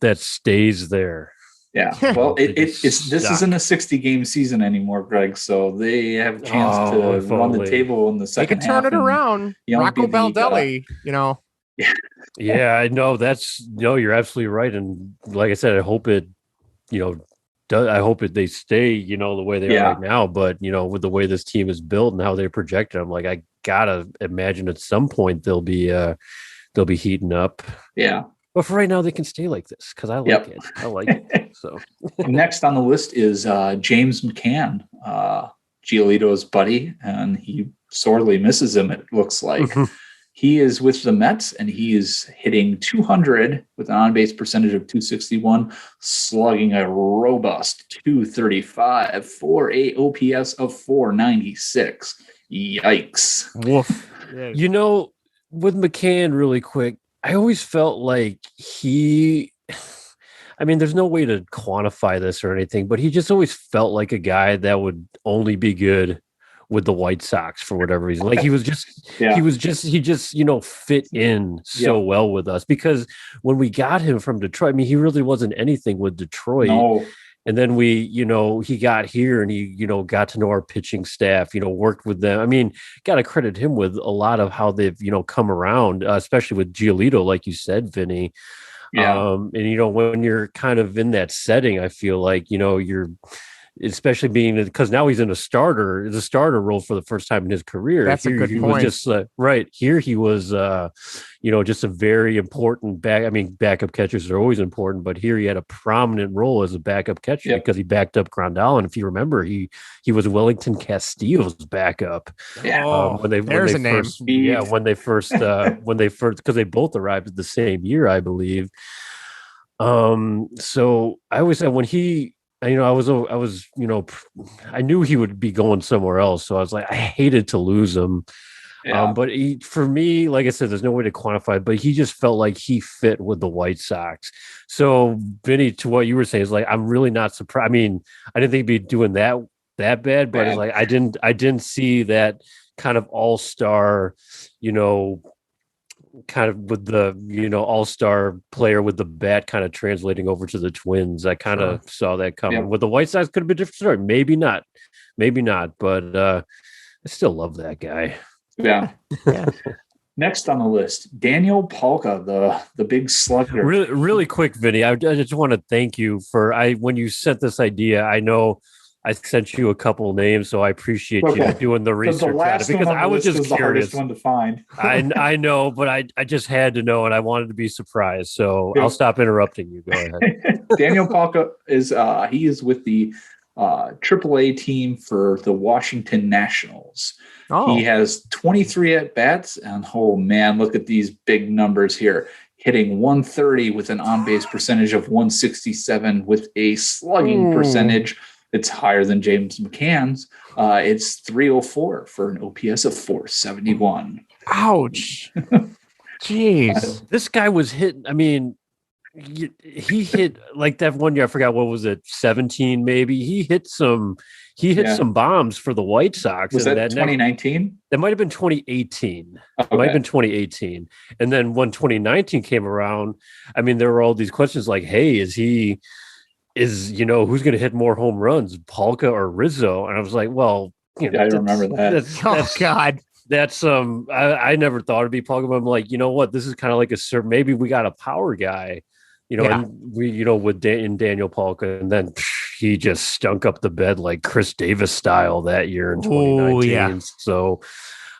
that stays there. Yeah, well, this isn't a 60-game season anymore, Greg. So they have a chance to run the table in the second half. They can turn it around. Rocco Baldelli, Yeah, I know you're absolutely right. And like I said, I hope it, they stay, the way they are right now. But, with the way this team is built and how they're projected, I'm like, I gotta imagine at some point they'll be heating up. Yeah. But for right now, they can stay like this because I like it. I like it. So next on the list is James McCann, Giolito's buddy, and he sorely misses him, it looks like. He is with the Mets, and he is hitting 200 with an on-base percentage of 261, slugging a robust 235 for a OPS of 496. Yikes. Woof. With McCann, really quick, I always felt like there's no way to quantify this or anything, but he just always felt like a guy that would only be good with the White Sox for whatever reason. Like he just fit in so well with us, because when we got him from Detroit, he really wasn't anything with Detroit. No. And then he got here and he, got to know our pitching staff, worked with them. Got to credit him with a lot of how they've, come around, especially with Giolito, like you said, Vinny. Yeah. And, when you're kind of in that setting, I feel like, you're, especially because now he's in the starter role for the first time in his career. That's here, a good he point. Was just right here. He was, just a very important backup catchers are always important, but here he had a prominent role as a backup catcher because he backed up Grandal. And if you remember, he was Wellington Castillo's backup. Yeah. When they first, because they both arrived at the same year, I believe. So I always said when he, I knew he would be going somewhere else. So I was like, I hated to lose him. Yeah. But for me, like I said, there's no way to quantify it, but he just felt like he fit with the White Sox. So Vinny, to what you were saying, is like, I'm really not surprised. I didn't think he'd be doing that bad, but it's like, I didn't see that kind of all-star, kind of with the all-star player with the bat kind of translating over to the Twins. I kind of saw that coming. With the White Sox, could have been a different story. Maybe not, but I still love that guy. Yeah. Next on the list, Daniel Palka, the big slugger. Really quick, Vinny, I just want to thank you for when you sent this idea. I know I sent you a couple names, so I appreciate you doing the research on it, because I was just curious. The hardest one to find. I know, but I just had to know, and I wanted to be surprised. So I'll stop interrupting you. Go ahead. Daniel Palka is with the AAA team for the Washington Nationals. Oh. He has 23 at bats, and oh man, look at these big numbers here. Hitting 130 with an on-base percentage of 167 with a slugging percentage. It's higher than James McCann's. It's 304 for an OPS of 471. Ouch. Jeez. This guy was hit. He hit like that one year. I forgot, what was it? 17, maybe. He hit some bombs for the White Sox. Was that 2019? That might have been 2018. Okay. It might have been 2018. And then when 2019 came around, there were all these questions like, hey, who's going to hit more home runs, Palka or Rizzo? And I was like, well, I remember that. God. That's I never thought it'd be Palka, but I'm like, you know what? This is kind of like maybe we got a power guy, and we, with Daniel Palka, and then he just stunk up the bed like Chris Davis style that year in 2019. Yeah. So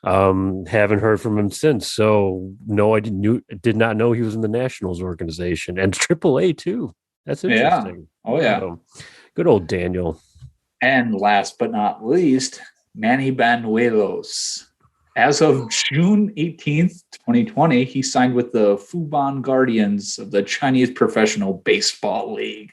haven't heard from him since. So no, I did not know he was in the Nationals organization and AAA too. That's interesting. Yeah. Oh yeah. So, good old Daniel. And last but not least, Manny Banuelos. As of June 18th, 2020, he signed with the Fubon Guardians of the Chinese Professional Baseball League.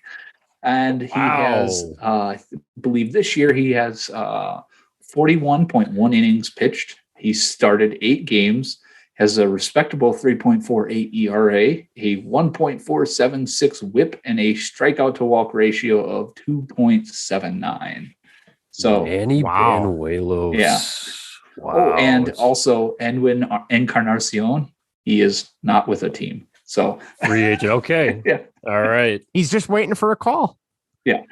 And he has, I believe this year, he has 41.1 innings pitched. He started 8 games, has a respectable 3.48 ERA, a 1.476 whip, and a strikeout to walk ratio of 2.79. So Manny Banuelos. Yeah. Wow. Oh, and also Edwin Encarnacion, he is not with a team. So free agent. Okay. Yeah. All right. He's just waiting for a call. Yeah.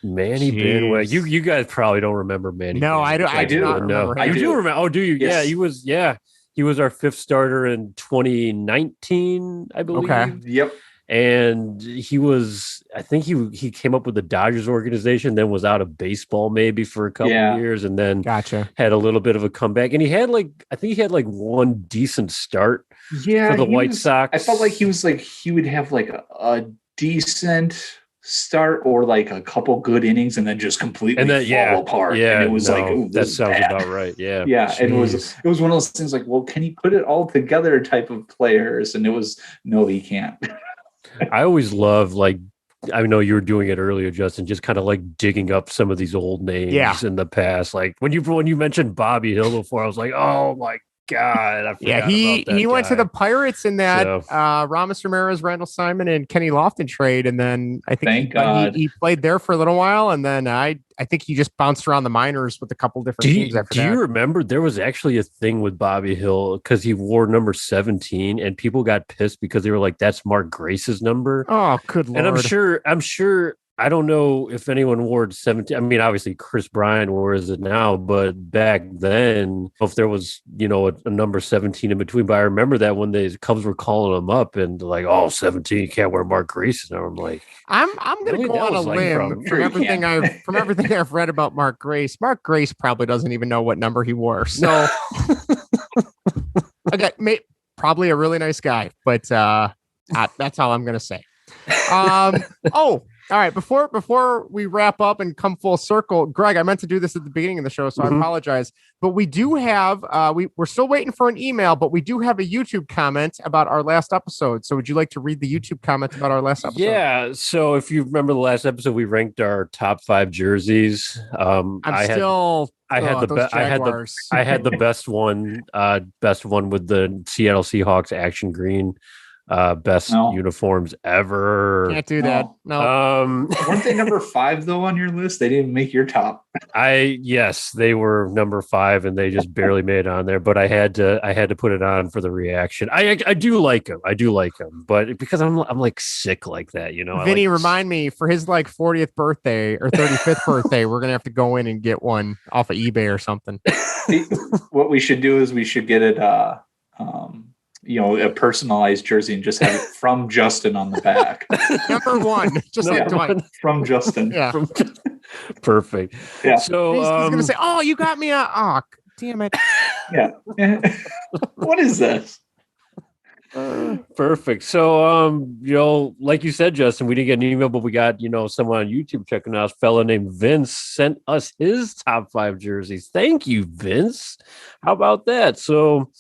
Manny Banuelos. You guys probably don't remember Manny. No, Banuelos. I do not remember. I do remember. Oh, do you? Yes. Yeah, he was our 5th starter in 2019, I believe. Okay. Yep. And I think he came up with the Dodgers organization, then was out of baseball maybe for a couple of years, and then had a little bit of a comeback. And I think he had one decent start for the White Sox. I felt like he would have a decent start or a couple good innings and then just completely fall apart. Yeah, and it was that sounds bad. about right. Yeah. Yeah. And it was one of those things well, can he put it all together type of players? And it was, no, he can't. I always love I know you were doing it earlier, Justin, just kind of digging up some of these old names in the past. When you mentioned Bobby Hill before, I was like, oh my God. He went to the Pirates in that Ramos Ramirez, Randall Simon, and Kenny Lofton trade. And then I think he played there for a little while. And then I think he just bounced around the minors with a couple different teams after that. Do you remember there was actually a thing with Bobby Hill because he wore number 17 and people got pissed because they were like, that's Mark Grace's number. Oh, good Lord. And I'm sure I don't know if anyone wore 17. I mean, obviously Chris Bryant wears it now, but back then, if there was, a number 17 in between. But I remember that when the Cubs were calling him up and 17, you can't wear Mark Grace's number. I'm like, I'm going to go on a limb from everything I've read about Mark Grace. Mark Grace probably doesn't even know what number he wore. So, probably a really nice guy, but that's all I'm going to say. All right, before we wrap up and come full circle, Greg, I meant to do this at the beginning of the show, so I apologize. But we do have, we're still waiting for an email, but we do have a YouTube comment about our last episode. So would you like to read the YouTube comment about our last episode? Yeah, so if you remember the last episode, we ranked our top 5 jerseys. I had the best one with the Seattle Seahawks action green. Best uniforms ever. Can't do that. No. Weren't they number 5 though on your list? They didn't make your top. Yes, they were number 5 and they just barely made it on there, but I had to put it on for the reaction. I do like them. But because I'm sick like that, Vinnie, remind me for his 40th birthday or 35th birthday, we're going to have to go in and get one off of eBay or something. What we should do is we should get it a personalized jersey and just have it from Justin on the back. Number 1, just like Dwight. From Justin. Yeah. Perfect. Yeah. So he's going to say, "Oh, you got me damn it." Yeah. What is this? Perfect. So, like you said, Justin, we didn't get an email, but we got, someone on YouTube checking out. A fella named Vince sent us his top 5 jerseys. Thank you, Vince. How about that? So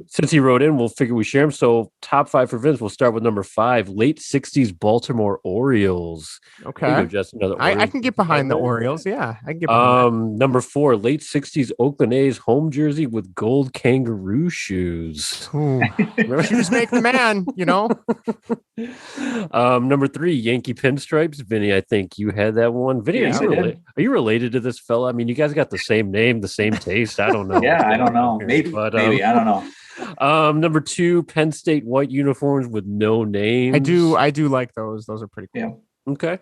since he wrote in, we'll figure we share them. So top 5 for Vince. We'll start with number 5, late 60s Baltimore Orioles. Okay. Justin, I can get behind the Orioles. Yeah. I can get behind number 4, late 60s Oakland A's home jersey with gold kangaroo shoes. Shoes make the man, Number 3, Yankee pinstripes. Vinny, I think you had that one. Vinny, are you related to this fella? I mean, you guys got the same name, the same taste. I don't know. Yeah, I don't know. Maybe I don't know. Number 2, Penn State white uniforms with no names. I do like those. Those are pretty cool. Yeah. Okay.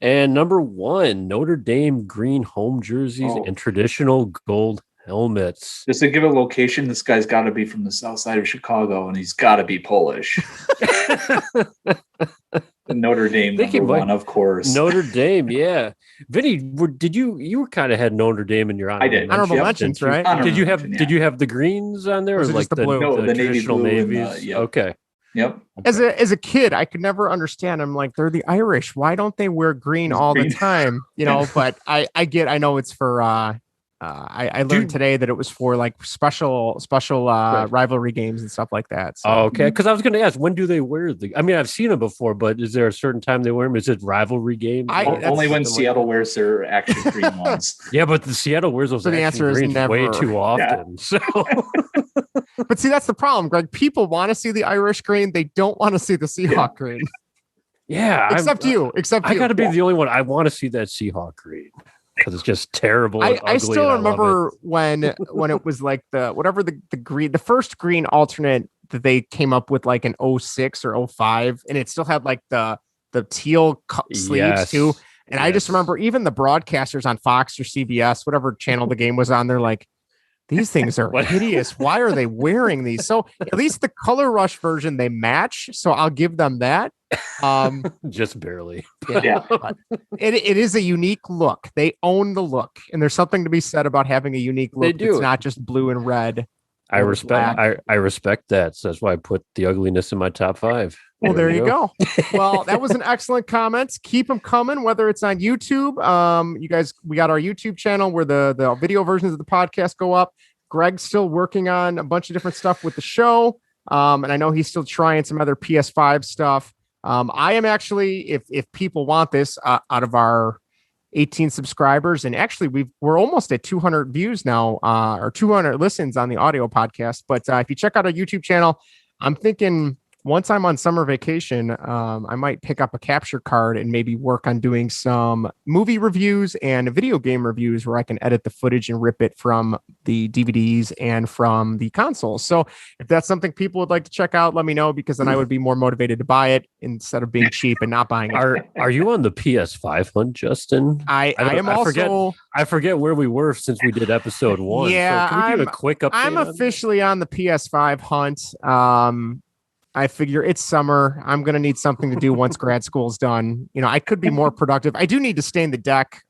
And number 1, Notre Dame green home jerseys and traditional gold helmets. Just to give a location, this guy's got to be from the south side of Chicago, and he's got to be Polish. Notre Dame, number 1, of course. Notre Dame, yeah. Vinny, you kind of had Notre Dame in your honor? I did. Honorable mentions, right? Did you have the greens on there, or like the blue? No, the traditional navies? Okay. Yep. As a kid, I could never understand. I'm like, they're the Irish. Why don't they wear green all the time? But I know it's for I learned today that it was for like special rivalry games and stuff like that. So. Oh, okay. Because I was going to ask, when do they wear I mean, I've seen them before, but is there a certain time they wear them? Is it rivalry games? Only when Seattle wears their action green ones. Yeah, but the Seattle wears those. So the answer is never. Way too often. Yeah. So, but see, that's the problem, Greg. People want to see the Irish green. They don't want to see the Seahawk green. Yeah, except you. I got to be the only one. I want to see that Seahawk green. Because it's just terrible. I still remember when it was like the first green alternate that they came up with like an 06 or 05, and it still had like the teal sleeves too. And I just remember even the broadcasters on Fox or CBS, whatever channel the game was on, they're like, these things are hideous. Why are they wearing these? So at least the Color Rush version, they match. So I'll give them that. Just barely. Yeah. It is a unique look. They own the look. And there's something to be said about having a unique look. It's not just blue and red. I respect that. So that's why I put the ugliness in my top 5. Well, there you go. Well, that was an excellent comment. Keep them coming, whether it's on YouTube. You guys, we got our YouTube channel where the video versions of the podcast go up. Greg's still working on a bunch of different stuff with the show. And I know he's still trying some other PS5 stuff. I am actually, if people want this, out of our 18 subscribers, and actually we're almost at 200 views now, or 200 listens on the audio podcast. But if you check out our YouTube channel, I'm thinking once I'm on summer vacation, I might pick up a capture card and maybe work on doing some movie reviews and video game reviews where I can edit the footage and rip it from the DVDs and from the consoles. So if that's something people would like to check out, let me know, because then I would be more motivated to buy it instead of being cheap and not buying it. Are you on the PS5 hunt, Justin? I forget where we were since we did episode 1. Yeah, so can we give a quick update? I'm officially on the PS5 hunt. I figure it's summer. I'm going to need something to do once grad school's done. You know, I could be more productive. I do need to stay in the deck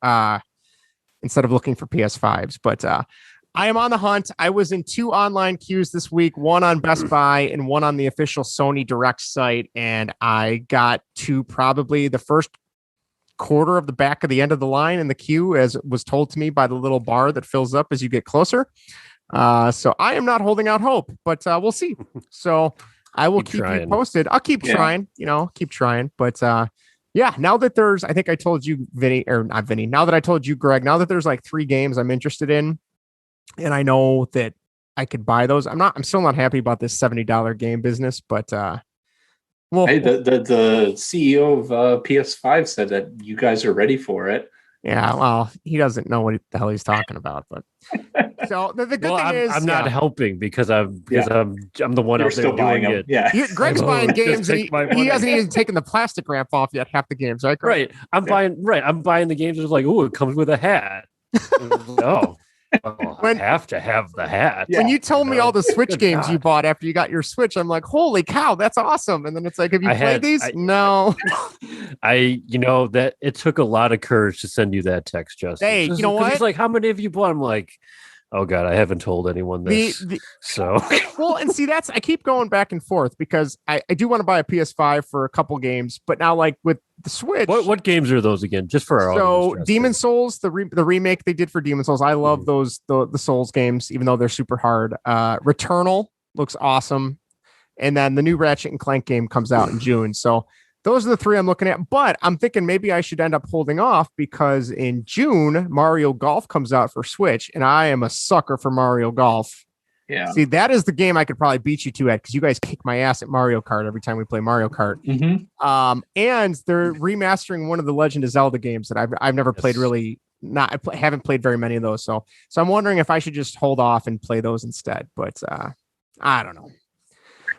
instead of looking for PS5s, but I am on the hunt. I was in 2 online queues this week, one on Best Buy and one on the official Sony Direct site. And I got to probably the first quarter of the back of the end of the line in the queue, as was told to me by the little bar that fills up as you get closer. So I am not holding out hope, but we'll see. So I will keep you posted. I'll keep trying, keep trying. But now that there's, I think I told you, Vinny, or not Vinny, now that I told you, Greg, now that there's like 3 games I'm interested in, and I know that I could buy those. I'm still not happy about this $70 game business, but the CEO of PS5 said that you guys are ready for it. Yeah, well, he doesn't know what the hell he's talking about, but so the good thing is I'm not helping because I'm the one out there doing it. Yeah, Greg's buying games. And he hasn't even taken the plastic wrap off yet. Half the games, right? Greg? Right. I'm buying the games. It's like, oh, it comes with a hat. I have to have the hat. When you told me all the Switch games you bought after you got your Switch, I'm like, holy cow, that's awesome. And then it's like, have you played these? No. That it took a lot of courage to send you that text, Justin. Hey, you know what? It's like, how many have you bought? I'm like, oh God, I haven't told anyone this. Well, and see, I keep going back and forth because I do want to buy a PS5 for a couple games, but now like with the Switch. What games are those again? Just for our audience. So Demon Souls, the remake they did for Demon Souls. I love those, the Souls games, even though they're super hard. Returnal looks awesome. And then the new Ratchet and Clank game comes out in June. So those are the 3 I'm looking at, but I'm thinking maybe I should end up holding off because in June, Mario Golf comes out for Switch, and I am a sucker for Mario Golf. Yeah. See, that is the game I could probably beat you to at, because you guys kick my ass at Mario Kart every time we play Mario Kart. Mm-hmm. And they're remastering one of the Legend of Zelda games that I've never played really. I haven't played very many of those, so I'm wondering if I should just hold off and play those instead. But I don't know.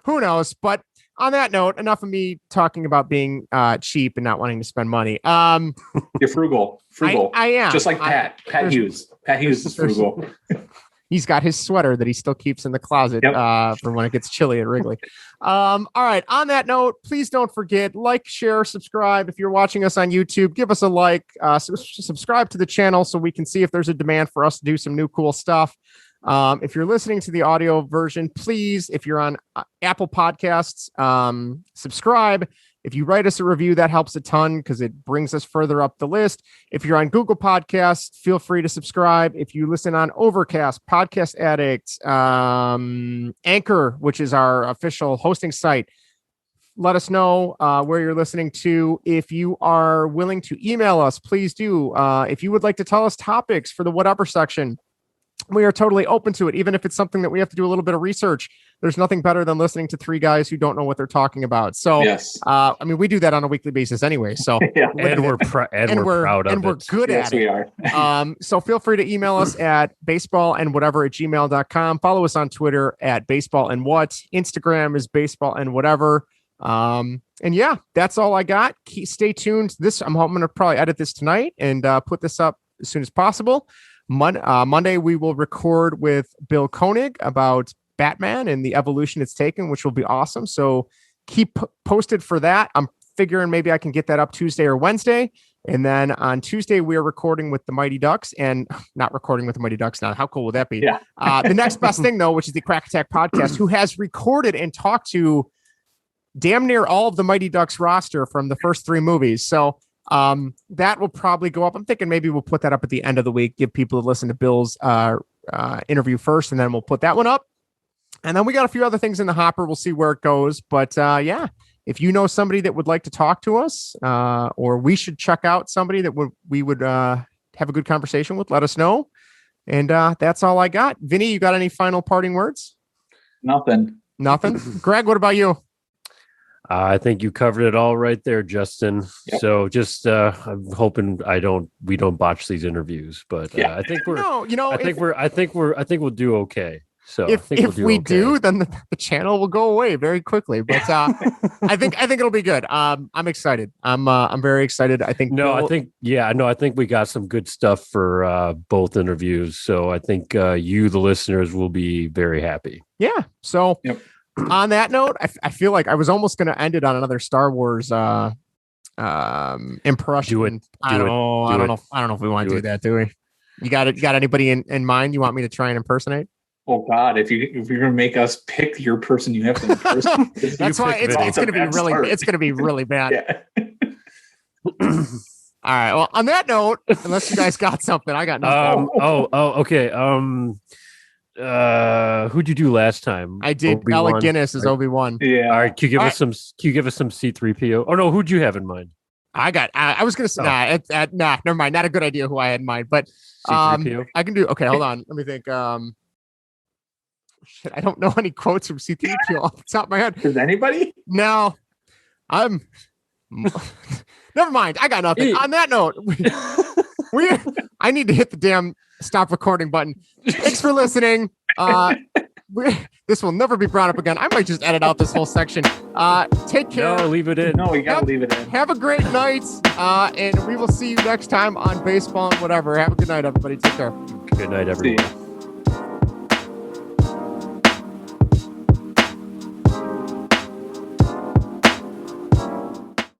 Who knows? But on that note, enough of me talking about being cheap and not wanting to spend money. You're frugal. I am. Just like Pat Hughes. Pat Hughes is frugal. He's got his sweater that he still keeps in the closet for when it gets chilly at Wrigley. All right. On that note, please don't forget, like, share, subscribe. If you're watching us on YouTube, give us a like, subscribe to the channel so we can see if there's a demand for us to do some new cool stuff. If you're listening to the audio version, please, if you're on Apple Podcasts, subscribe. If you write us a review, that helps a ton because it brings us further up the list. If you're on Google Podcasts, feel free to subscribe. If you listen on Overcast, Podcast Addict, Anchor, which is our official hosting site, let us know where you're listening to. If you are willing to email us, please do. If you would like to tell us topics for the whatever section, we are totally open to it, even if it's something that we have to do a little bit of research. There's nothing better than listening to three guys who don't know what they're talking about. So, yes. I mean, we do that on a weekly basis anyway. So, and we're proud of it. And we're good at it. We are. So feel free to email us at baseballandwhatever@gmail.com. Follow us on Twitter at baseballandwhat. Instagram is baseballandwhatever. And yeah, that's all I got. Stay tuned. I'm hoping to probably edit this tonight and put this up as soon as possible. Monday, we will record with Bill Koenig about Batman and the evolution it's taken, which will be awesome. So keep posted for that. I'm figuring maybe I can get that up Tuesday or Wednesday. And then on Tuesday, we are recording with the Mighty Ducks and not recording with the Mighty Ducks now. How cool would that be? Yeah. The next best thing, though, which is the Quack Attack Podcast, who has recorded and talked to damn near all of the Mighty Ducks roster from the first three movies. So that will probably go up. I'm thinking maybe we'll put that up at the end of the week, give people to listen to Bill's interview first, and then we'll put that one up. And then we got a few other things in the hopper. We'll see where it goes. But yeah, if you know somebody that would like to talk to us, or we should check out somebody that we would have a good conversation with, let us know. And that's all I got. Vinny, you got any final parting words? Nothing. Greg, what about you? I think you covered it all right there, Justin. Yep. So just I'm hoping we don't botch these interviews, but I think I think we'll do okay. So if we do, then the channel will go away very quickly. But I think it'll be good. I'm excited. I'm very excited. I think I think we got some good stuff for both interviews. So I think you, the listeners, will be very happy. Yeah. So. Yep. On that note, I feel like I was almost going to end it on another Star Wars impression. I don't know if we want to do that, do we? You got anybody in mind you want me to try and impersonate? Oh God, if you're going to make us pick your person, you have to impersonate. That's why it's going to be really bad. Yeah. All right. Well, on that note, unless you guys got something, I got nothing. Okay. Who'd you do last time? I did. Obi-Wan. Alec Guinness is Obi-Wan. Yeah. All right. Can you give us some C-3PO? Oh no, who'd you have in mind? I was gonna say never mind. Not a good idea who I had in mind, but C-3PO? I can do. Okay, hold on. Let me think. Shit, I don't know any quotes from C-3PO off the top of my head. Does anybody? No, I'm. Never mind. I got nothing. On that note, I need to hit the damn stop recording button. Thanks for listening. This will never be brought up again. I might just edit out this whole section. Take care. No, leave it in. No, we gotta leave it in. Have a great night. And we will see you next time on Baseball and Whatever. Have a good night, everybody. Take care. Good night, everyone.